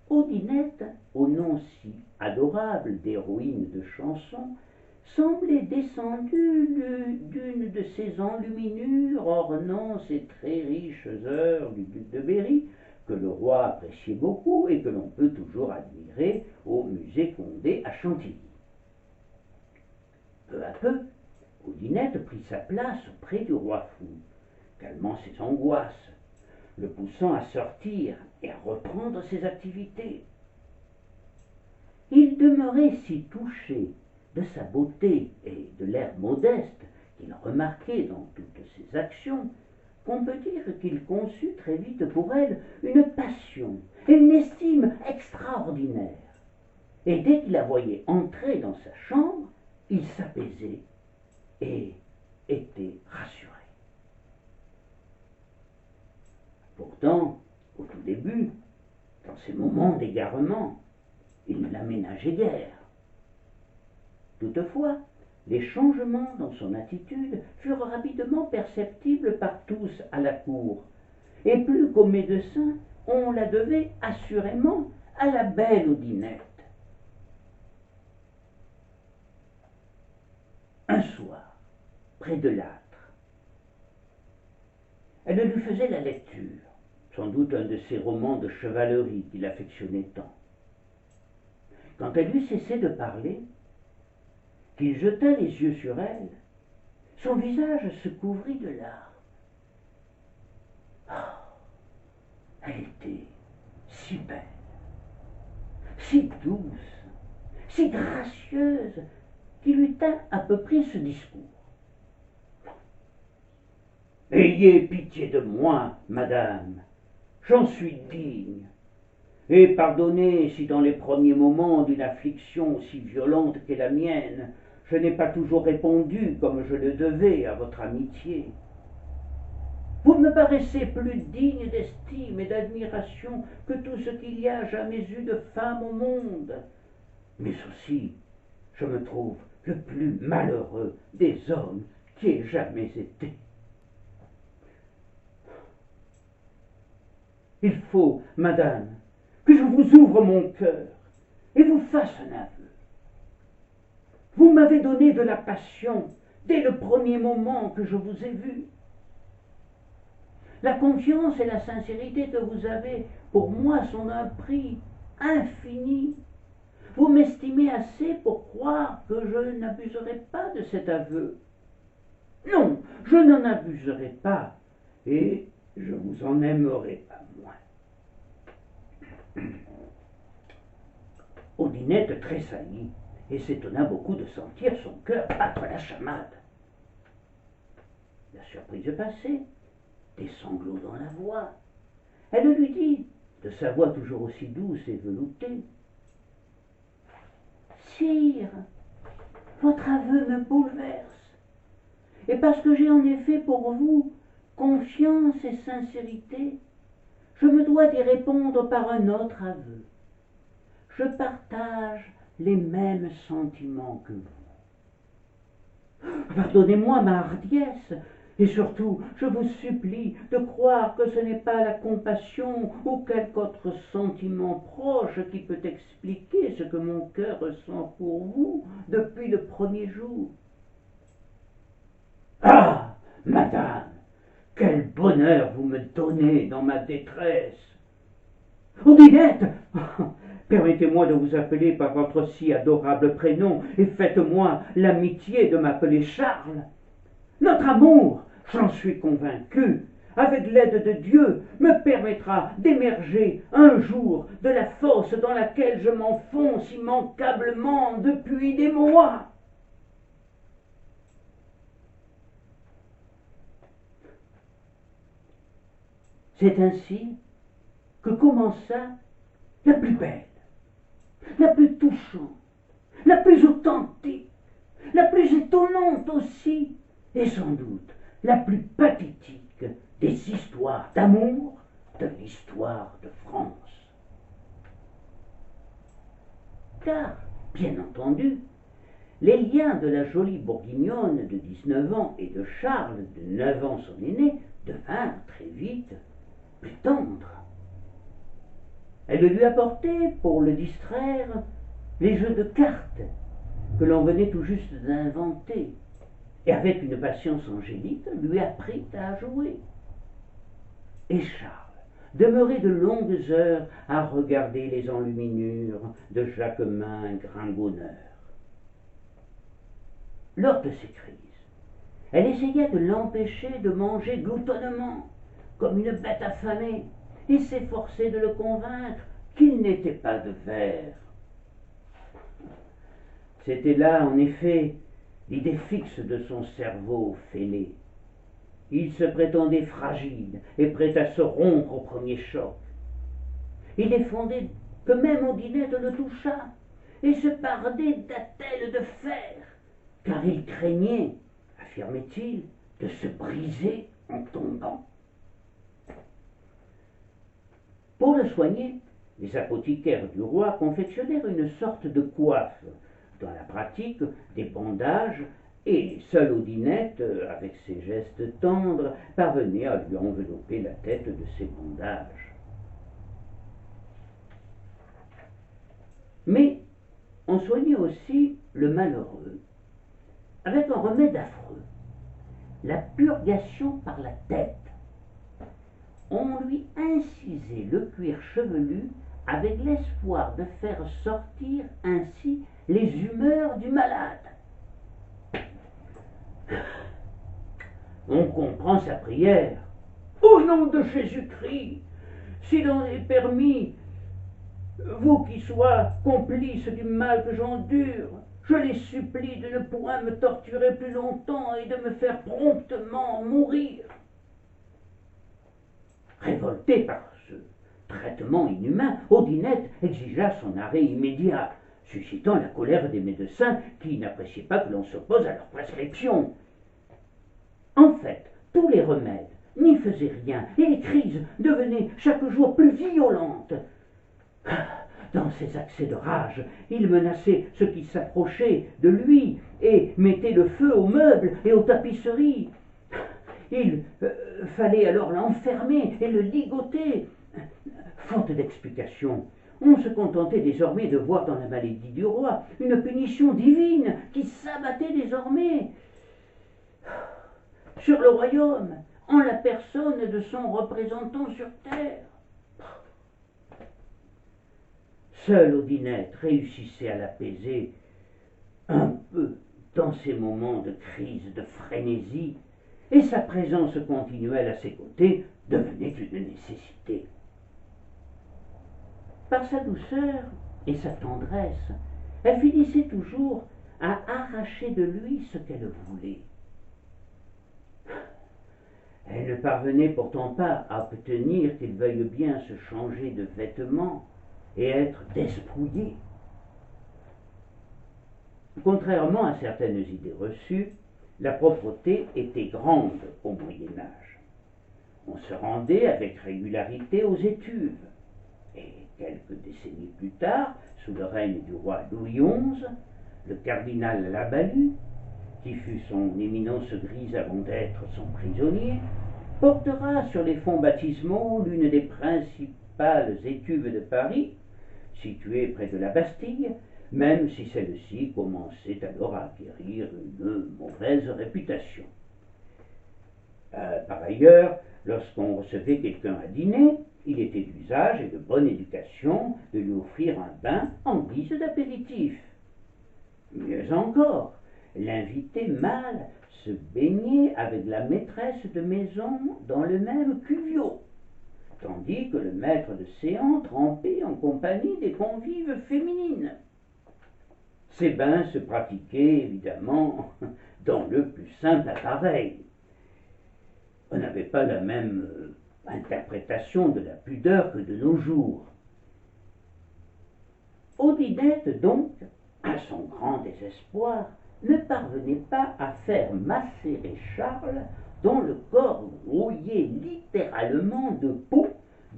Odinette Odinette, au nom si adorable d'héroïne de chanson, semblait descendue d'une de ces enluminures ornant ces très riches heures du duc de Berry, que le roi appréciait beaucoup et que l'on peut toujours admirer au musée Condé à Chantilly. Peu à peu, Odinette prit sa place auprès du roi fou, calmant ses angoisses, le poussant à sortir et à reprendre ses activités. Il demeurait si touché de sa beauté et de l'air modeste qu'il remarquait dans toutes ses actions, qu'on peut dire qu'il conçut très vite pour elle une passion et une estime extraordinaires. Et dès qu'il la voyait entrer dans sa chambre, il s'apaisait et était rassuré. Pourtant, au tout début, dans ces moments d'égarement, il ne la ménageait guère. Toutefois, les changements dans son attitude furent rapidement perceptibles par tous à la cour, et plus qu'au médecin, on la devait assurément à la belle Odinette. Un soir, près de l'âtre, elle lui faisait la lecture, sans doute un de ces romans de chevalerie qu'il affectionnait tant. Quand elle eut cessé de parler, qu'il jeta les yeux sur elle, son visage se couvrit de larmes. Oh, elle était si belle, si douce, si gracieuse, qu'il lui tint à peu près ce discours. Ayez pitié de moi, madame, j'en suis digne, et pardonnez si dans les premiers moments d'une affliction aussi violente qu'est la mienne, je n'ai pas toujours répondu comme je le devais à votre amitié. Vous me paraissez plus digne d'estime et d'admiration que tout ce qu'il y a jamais eu de femme au monde. Mais aussi, je me trouve le plus malheureux des hommes qui ait jamais été. Il faut, madame, que je vous ouvre mon cœur et vous fasse un aveu. Vous m'avez donné de la passion dès le premier moment que je vous ai vu. La confiance et la sincérité que vous avez pour moi sont d'un prix infini. Vous m'estimez assez pour croire que je n'abuserai pas de cet aveu. Non, je n'en abuserai pas, et je vous en aimerai pas moins. Odinette tressaillit et s'étonna beaucoup de sentir son cœur battre la chamade. La surprise passée, des sanglots dans la voix, elle lui dit, de sa voix toujours aussi douce et veloutée, « Sire, votre aveu me bouleverse, et parce que j'ai en effet pour vous confiance et sincérité, je me dois d'y répondre par un autre aveu. Je partage les mêmes sentiments que vous. Pardonnez-moi ma hardiesse, et surtout, je vous supplie de croire que ce n'est pas la compassion ou quelque autre sentiment proche qui peut expliquer ce que mon cœur ressent pour vous depuis le premier jour. Ah, madame, quel bonheur vous me donnez dans ma détresse. Odinette, permettez-moi de vous appeler par votre si adorable prénom et faites-moi l'amitié de m'appeler Charles. Notre amour, j'en suis convaincu, avec l'aide de Dieu, me permettra d'émerger un jour de la fosse dans laquelle je m'enfonce immanquablement depuis des mois. C'est ainsi que commença la plus belle, la plus touchante, la plus authentique, la plus étonnante aussi, et sans doute la plus pathétique des histoires d'amour de l'histoire de France. Car, bien entendu, les liens de la jolie bourguignonne de 19 ans et de Charles de 9 ans, son aîné, devinrent très vite plus tendres. Elle lui apportait, pour le distraire, les jeux de cartes que l'on venait tout juste d'inventer, et avec une patience angélique lui apprit à jouer. Et Charles demeurait de longues heures à regarder les enluminures de Jacquemin Gringonneur. Lors de ces crises, elle essayait de l'empêcher de manger gloutonnement, comme une bête affamée, et s'efforçait de le convaincre qu'il n'était pas de verre. C'était là, en effet, l'idée fixe de son cerveau fêlé. Il se prétendait fragile et prêt à se rompre au premier choc. Il défendait que même Odinette le touchât et se pardait d'attelles de fer, car il craignait, affirmait-il, de se briser en tombant. Pour le soigner, les apothicaires du roi confectionnèrent une sorte de coiffe, dans la pratique des bandages, et seule Odinette, avec ses gestes tendres, parvenait à lui envelopper la tête de ses bandages. Mais on soignait aussi le malheureux avec un remède affreux, la purgation par la tête. On lui incisait le cuir chevelu avec l'espoir de faire sortir ainsi les humeurs du malade. On comprend sa prière. Au nom de Jésus-Christ, s'il en est permis, vous qui sois complices du mal que j'endure, je les supplie de ne point me torturer plus longtemps et de me faire promptement mourir. Révoltée par ce traitement inhumain, Odinette exigea son arrêt immédiat, suscitant la colère des médecins qui n'appréciaient pas que l'on s'oppose à leur prescription. En fait, tous les remèdes n'y faisaient rien et les crises devenaient chaque jour plus violentes. Dans ses accès de rage, il menaçait ceux qui s'approchaient de lui et mettait le feu aux meubles et aux tapisseries. Il fallait alors l'enfermer et le ligoter. Faute d'explication, on se contentait désormais de voir dans la maladie du roi une punition divine qui s'abattait désormais sur le royaume en la personne de son représentant sur terre. Seule Odinette réussissait à l'apaiser un peu dans ces moments de crise de frénésie, et sa présence continuelle à ses côtés devenait une nécessité. Par sa douceur et sa tendresse, elle finissait toujours à arracher de lui ce qu'elle voulait. Elle ne parvenait pourtant pas à obtenir qu'il veuille bien se changer de vêtements et être despouillé. Contrairement à certaines idées reçues, la propreté était grande au Moyen-Âge. On se rendait avec régularité aux étuves, et quelques décennies plus tard, sous le règne du roi Louis XI, le cardinal Labalue, qui fut son éminence grise avant d'être son prisonnier, portera sur les fonds baptismaux l'une des principales étuves de Paris, située près de la Bastille, même si celle-ci commençait alors à acquérir une mauvaise réputation. Par ailleurs, lorsqu'on recevait quelqu'un à dîner, il était d'usage et de bonne éducation de lui offrir un bain en guise d'apéritif. Mieux encore, l'invité mâle se baignait avec la maîtresse de maison dans le même cuviot, tandis que le maître de séance trempait en compagnie des convives féminines. Ces bains se pratiquaient évidemment dans le plus simple appareil. On n'avait pas la même interprétation de la pudeur que de nos jours. Odinette, donc, à son grand désespoir, ne parvenait pas à faire macérer Charles, dont le corps grouillait littéralement de poux,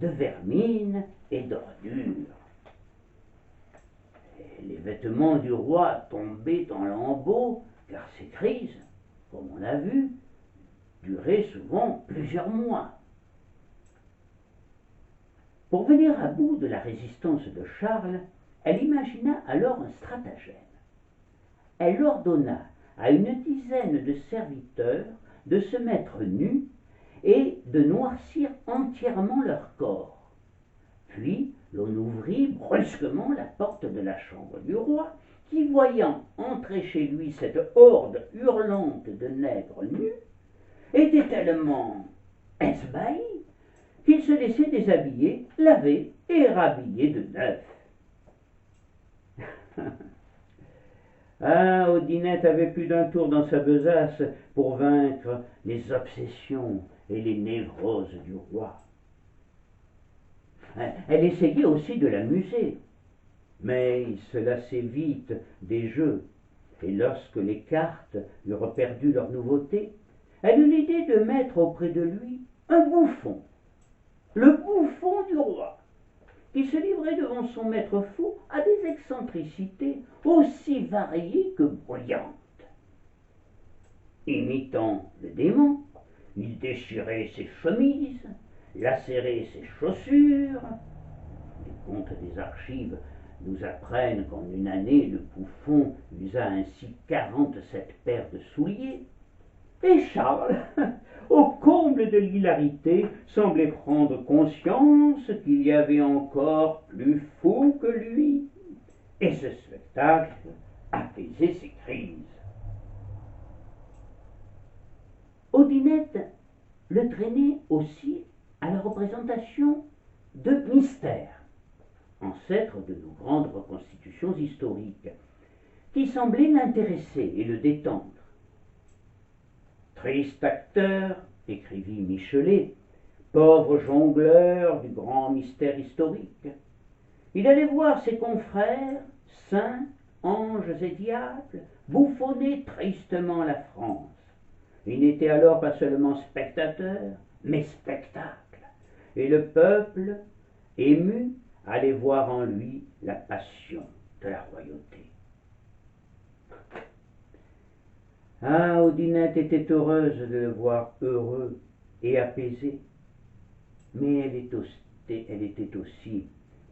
de vermine et d'ordures. Les vêtements du roi tombaient en lambeaux, car ces crises, comme on l'a vu, duraient souvent plusieurs mois. Pour venir à bout de la résistance de Charles, elle imagina alors un stratagème. Elle ordonna à une dizaine de serviteurs de se mettre nus et de noircir entièrement leur corps. Puis l'on ouvrit brusquement la porte de la chambre du roi, qui, voyant entrer chez lui cette horde hurlante de nègres nus, était tellement esbahi qu'il se laissait déshabiller, laver et rhabiller de neuf. Ah, Odinette avait plus d'un tour dans sa besace pour vaincre les obsessions et les névroses du roi. Elle essayait aussi de l'amuser, mais il se lassait vite des jeux, et lorsque les cartes eurent perdu leur nouveauté, elle eut l'idée de mettre auprès de lui un bouffon, le bouffon du roi, qui se livrait devant son maître fou à des excentricités aussi variées que brillantes. Imitant le démon, il déchirait ses chemises, lacérait ses chaussures. Les contes des archives nous apprennent qu'en une année, le bouffon usa ainsi 47 paires de souliers. Et Charles, au comble de l'hilarité, semblait prendre conscience qu'il y avait encore plus fou que lui. Et ce spectacle apaisait ses crises. Odinette le traînait aussi à la représentation de mystères, ancêtre de nos grandes reconstitutions historiques, qui semblaient l'intéresser et le détendre. Triste acteur, écrivit Michelet, pauvre jongleur du grand mystère historique. Il allait voir ses confrères, saints, anges et diables, bouffonner tristement la France. Il n'était alors pas seulement spectateur, mais spectacle, et le peuple, ému, allait voir en lui la passion de la royauté. Ah, Odinette était heureuse de le voir heureux et apaisé, mais elle était aussi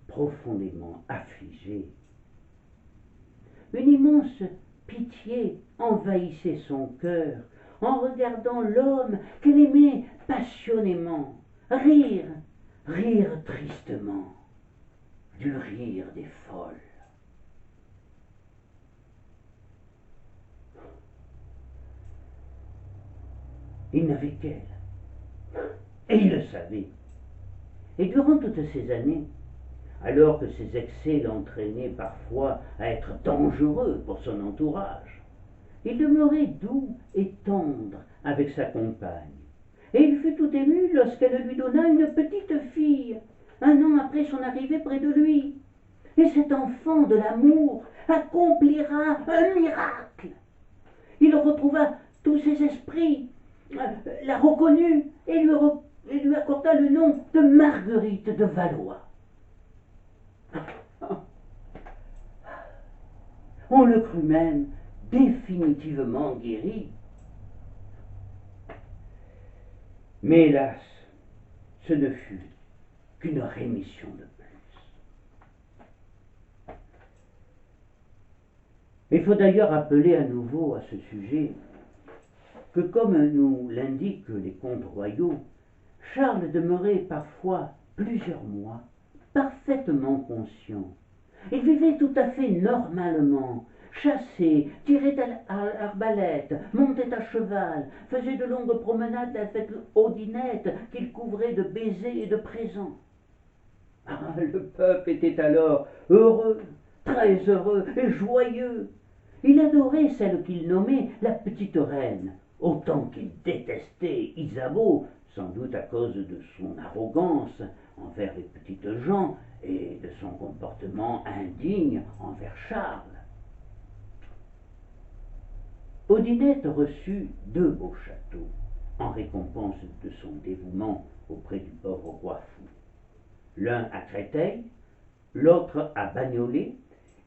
profondément affligée. Une immense pitié envahissait son cœur en regardant l'homme qu'elle aimait passionnément rire tristement, du rire des folles. Il n'avait qu'elle, et il le savait. Et durant toutes ces années, alors que ses excès l'entraînaient parfois à être dangereux pour son entourage, il demeurait doux et tendre avec sa compagne. Et il fut tout ému lorsqu'elle lui donna une petite fille, un an après son arrivée près de lui. Et cet enfant de l'amour accomplira un miracle. Il retrouva tous ses esprits, la reconnut et lui accorda le nom de Marguerite de Valois. On le crut même définitivement guéri. Mais hélas, ce ne fut qu'une rémission de plus. Il faut d'ailleurs rappeler à nouveau à ce sujet que, comme nous l'indiquent les contes royaux, Charles demeurait parfois plusieurs mois parfaitement conscient. Il vivait tout à fait normalement, chassait, tirait à l'arbalète, montait à cheval, faisait de longues promenades avec Odinette qu'il couvrait de baisers et de présents. Ah, le peuple était alors heureux, très heureux et joyeux. Il adorait celle qu'il nommait la petite reine, autant qu'il détestait Isabeau, sans doute à cause de son arrogance envers les petites gens et de son comportement indigne envers Charles. Odinette reçut 2 beaux châteaux en récompense de son dévouement auprès du pauvre roi fou. L'un à Créteil, l'autre à Bagnolet,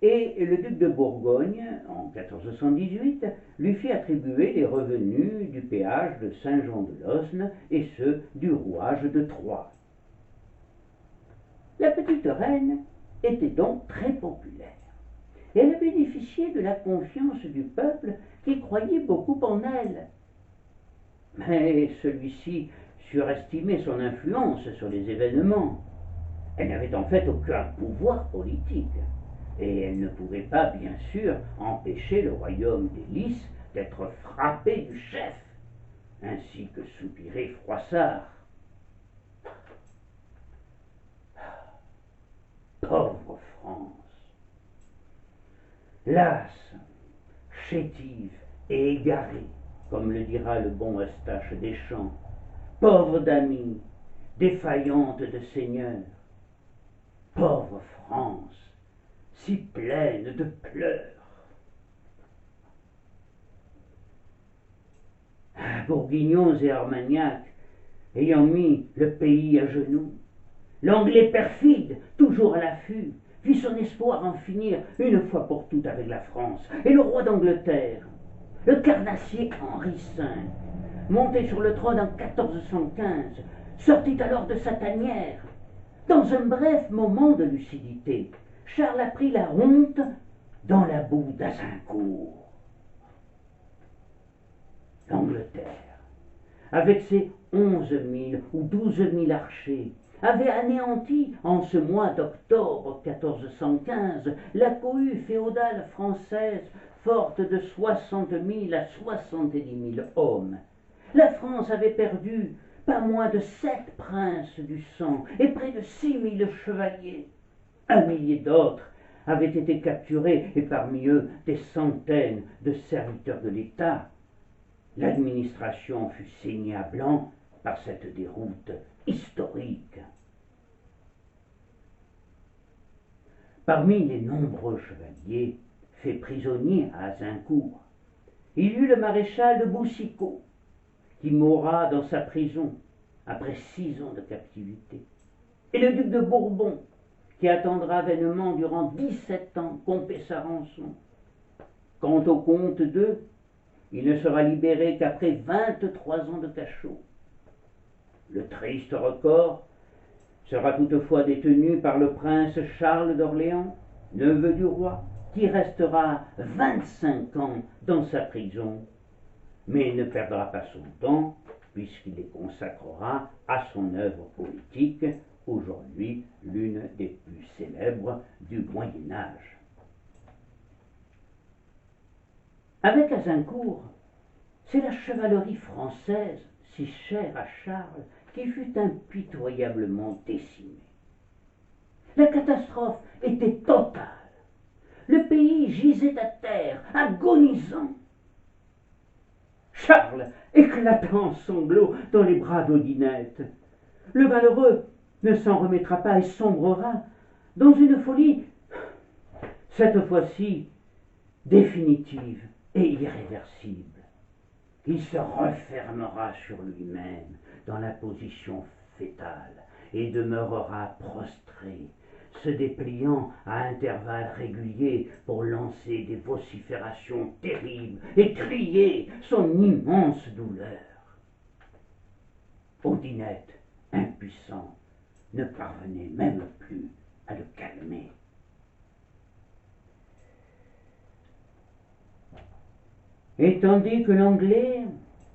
et le duc de Bourgogne, en 1418, lui fit attribuer les revenus du péage de Saint-Jean-de-Losne et ceux du rouage de Troyes. La petite reine était donc très populaire, et elle bénéficiait de la confiance du peuple qui croyait beaucoup en elle. Mais celui-ci surestimait son influence sur les événements. Elle n'avait en fait aucun pouvoir politique, et elle ne pouvait pas, bien sûr, empêcher le royaume des Lys d'être frappé du chef, ainsi que soupirait Froissart. Pauvre France! Lasse, chétive et égarée, comme le dira le bon Eustache Deschamps, pauvre d'amis, défaillante de seigneurs, pauvre France, si pleine de pleurs. Bourguignons et Armagnac ayant mis le pays à genoux, l'Anglais perfide, toujours à l'affût, vit son espoir en finir une fois pour toutes avec la France, et le roi d'Angleterre, le carnassier Henri V, monté sur le trône en 1415, sortit alors de sa tanière. Dans un bref moment de lucidité, Charles apprit la honte dans la boue d'Azincourt. L'Angleterre, avec ses 11 000 ou 12 000 archers, avait anéanti en ce mois d'octobre 1415 la cohue féodale française forte de 60 000 à 70 000 hommes. La France avait perdu pas moins de 7 princes du sang et près de 6 000 chevaliers. 1 millier d'autres avaient été capturés et parmi eux des centaines de serviteurs de l'État. L'administration fut saignée à blanc par cette déroute historique. Parmi les nombreux chevaliers faits prisonniers à Azincourt, il y eut le maréchal de Boucicaut, qui mourra dans sa prison après 6 ans de captivité, et le duc de Bourbon, qui attendra vainement durant 17 ans qu'on paie sa rançon. Quant au comte d'Eu, il ne sera libéré qu'après 23 ans de cachot. Le triste record sera toutefois détenu par le prince Charles d'Orléans, neveu du roi, qui restera 25 ans dans sa prison, mais il ne perdra pas son temps puisqu'il les consacrera à son œuvre politique, aujourd'hui l'une des plus célèbres du Moyen Âge. Avec Azincourt, c'est la chevalerie française, si chère à Charles, qui fut impitoyablement décimée. La catastrophe était totale. Le pays gisait à terre, agonisant. Charles éclata en sanglots dans les bras d'Odinette. Le malheureux ne s'en remettra pas et sombrera dans une folie, cette fois-ci définitive et irréversible. Il se refermera sur lui-même dans la position fétale et demeurera prostré, se dépliant à intervalles réguliers pour lancer des vociférations terribles et crier son immense douleur. Odinette, impuissant, ne parvenait même plus à le calmer. Et tandis que l'Anglais,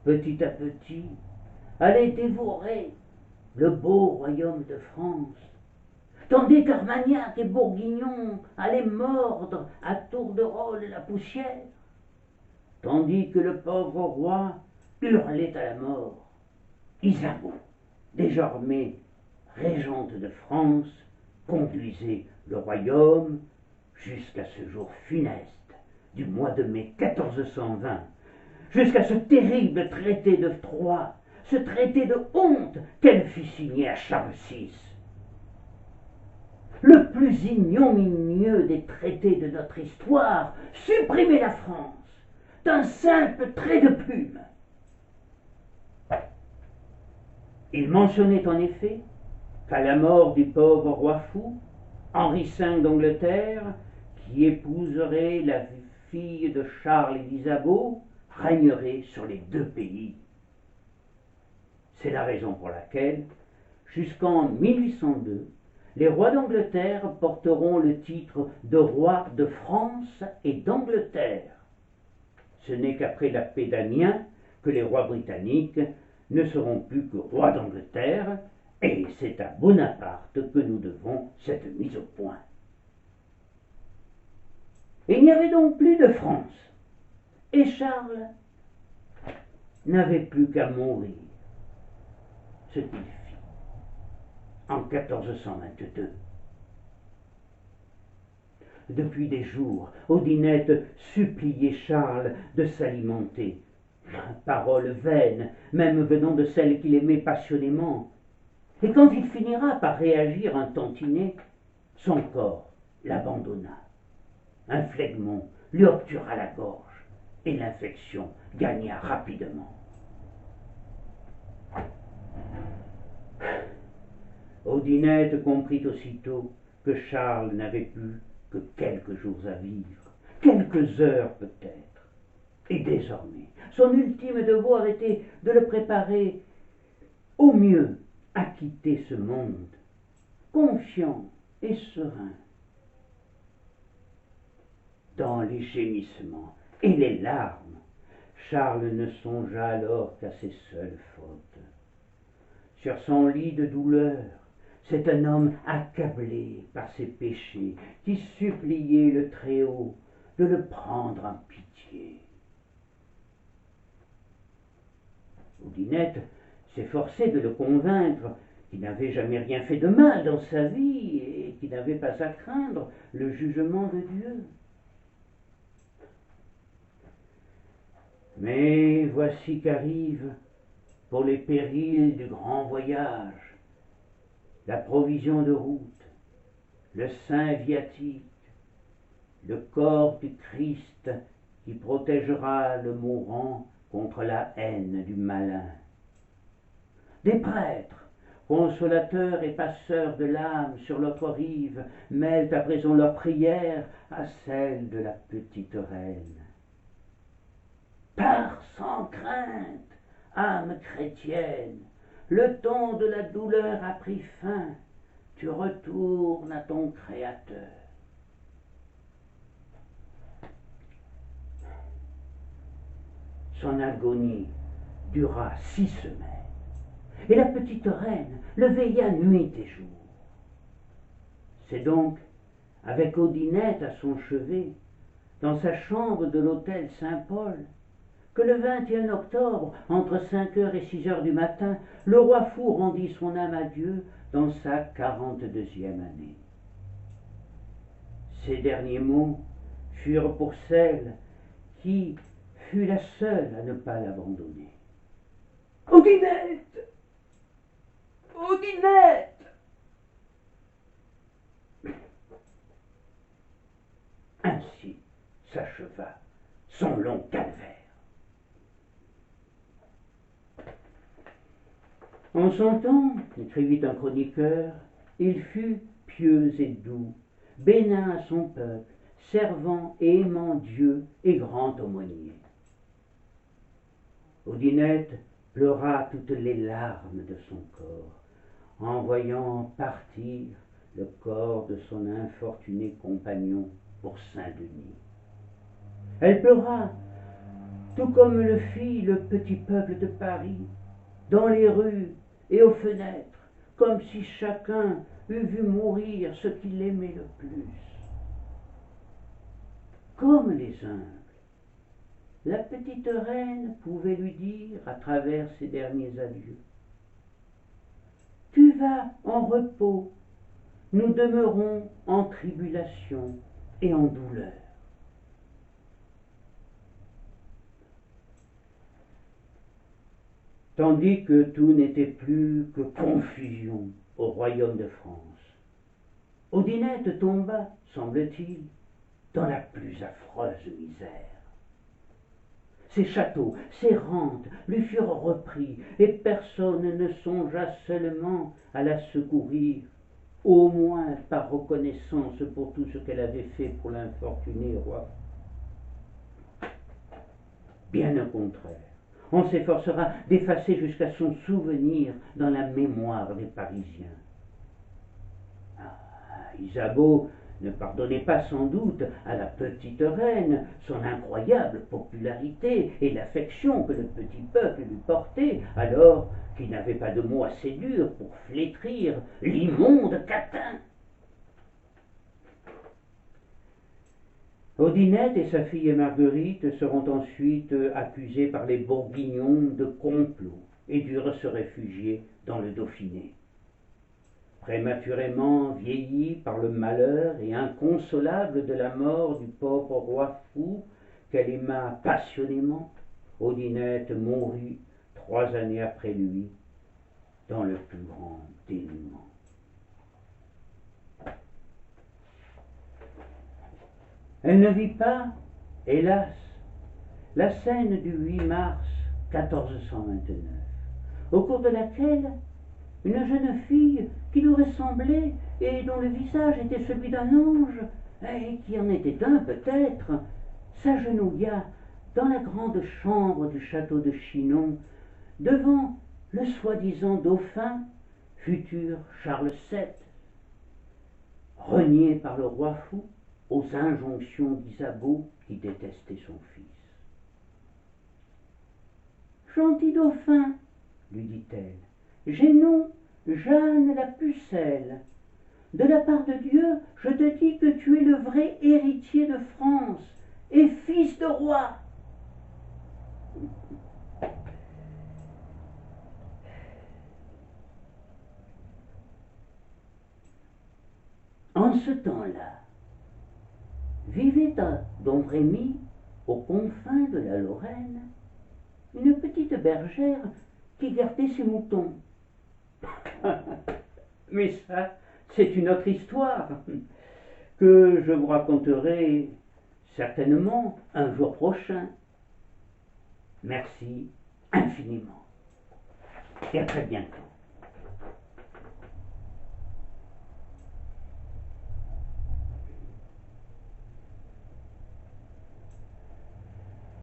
petit à petit, allait dévorer le beau royaume de France, tandis qu'Armagnac et Bourguignon allaient mordre à tour de rôle la poussière, tandis que le pauvre roi hurlait à la mort, Isabeau, désormais régente de France, conduisait le royaume jusqu'à ce jour funeste du mois de mai 1420, jusqu'à ce terrible traité de Troyes, ce traité de honte qu'elle fit signer à Charles VI. Le plus ignominieux des traités de notre histoire, supprimer la France d'un simple trait de plume. Il mentionnait en effet qu'à la mort du pauvre roi fou, Henri V d'Angleterre, qui épouserait la fille de Charles et d'Isabeau, régnerait sur les 2 pays. C'est la raison pour laquelle, jusqu'en 1802, les rois d'Angleterre porteront le titre de roi de France et d'Angleterre. Ce n'est qu'après la paix d'Amiens que les rois britanniques ne seront plus que rois d'Angleterre, et c'est à Bonaparte que nous devons cette mise au point. Il n'y avait donc plus de France, et Charles n'avait plus qu'à mourir, ce qu'il fit en 1422. Depuis des jours, Odinette suppliait Charles de s'alimenter. Paroles vaines, même venant de celle qu'il aimait passionnément. Et quand il finira par réagir un tantinet, son corps l'abandonna. Un phlegmon lui obtura la gorge et l'infection gagna rapidement. Odinette comprit aussitôt que Charles n'avait plus que quelques jours à vivre, quelques heures peut-être. Et désormais, son ultime devoir était de le préparer au mieux à quitter ce monde, confiant et serein. Dans les gémissements et les larmes, Charles ne songea alors qu'à ses seules fautes. Sur son lit de douleur, c'est un homme accablé par ses péchés qui suppliait le Très-Haut de le prendre en pitié. Odinette s'efforçait de le convaincre qu'il n'avait jamais rien fait de mal dans sa vie et qu'il n'avait pas à craindre le jugement de Dieu. Mais voici qu'arrive, pour les périls du grand voyage, la provision de route, le saint viatique, le corps du Christ qui protégera le mourant contre la haine du malin. Des prêtres, consolateurs et passeurs de l'âme sur l'autre rive, mêlent à présent leurs prières à celles de la petite reine. Pars sans crainte, âme chrétienne, le temps de la douleur a pris fin, tu retournes à ton Créateur. Son agonie dura 6 semaines, et la petite reine le veilla nuit et jour. C'est donc avec Odinette à son chevet, dans sa chambre de l'hôtel Saint-Paul, que le 21 octobre, entre 5 heures et 6 heures du matin, le roi fou rendit son âme à Dieu dans sa 42e année. Ces derniers mots furent pour celle qui fut la seule à ne pas l'abandonner. Odinette! Odinette! Ainsi s'acheva son long calvaire. En son temps, écrivit un chroniqueur, il fut pieux et doux, bénin à son peuple, servant et aimant Dieu et grand aumônier. Odinette pleura toutes les larmes de son corps, en voyant partir le corps de son infortuné compagnon pour Saint-Denis. Elle pleura, tout comme le fit le petit peuple de Paris, dans les rues et aux fenêtres, comme si chacun eût vu mourir ce qu'il aimait le plus. Comme les humbles, la petite reine pouvait lui dire à travers ses derniers adieux: « Tu vas en repos, nous demeurons en tribulation et en douleur. » Tandis que tout n'était plus que confusion au royaume de France, Odinette tomba, semble-t-il, dans la plus affreuse misère. Ses châteaux, ses rentes lui furent repris, et personne ne songea seulement à la secourir, au moins par reconnaissance pour tout ce qu'elle avait fait pour l'infortuné roi. Bien au contraire, on s'efforcera d'effacer jusqu'à son souvenir dans la mémoire des Parisiens. Ah, Isabeau ne pardonnait pas sans doute à la petite reine son incroyable popularité et l'affection que le petit peuple lui portait, alors qu'il n'avait pas de mots assez durs pour flétrir l'immonde catin. Odinette et sa fille Marguerite seront ensuite accusées par les Bourguignons de complot et durent se réfugier dans le Dauphiné. Prématurément vieillie par le malheur et inconsolable de la mort du pauvre roi fou qu'elle aima passionnément, Odinette mourut 3 années après lui dans le plus grand dénuement. Elle ne vit pas, hélas, la scène du 8 mars 1429, au cours de laquelle une jeune fille qui lui ressemblait et dont le visage était celui d'un ange, et qui en était un peut-être, s'agenouilla dans la grande chambre du château de Chinon, devant le soi-disant dauphin, futur Charles VII, renié par le roi fou aux injonctions d'Isabeau qui détestait son fils. « Gentil dauphin, lui dit-elle, j'ai nom Jeanne la Pucelle. De la part de Dieu, je te dis que tu es le vrai héritier de France et fils de roi. » En ce temps-là, vivait à Domrémy, aux confins de la Lorraine, une petite bergère qui gardait ses moutons. Mais ça, c'est une autre histoire que je vous raconterai certainement un jour prochain. Merci infiniment et à très bientôt.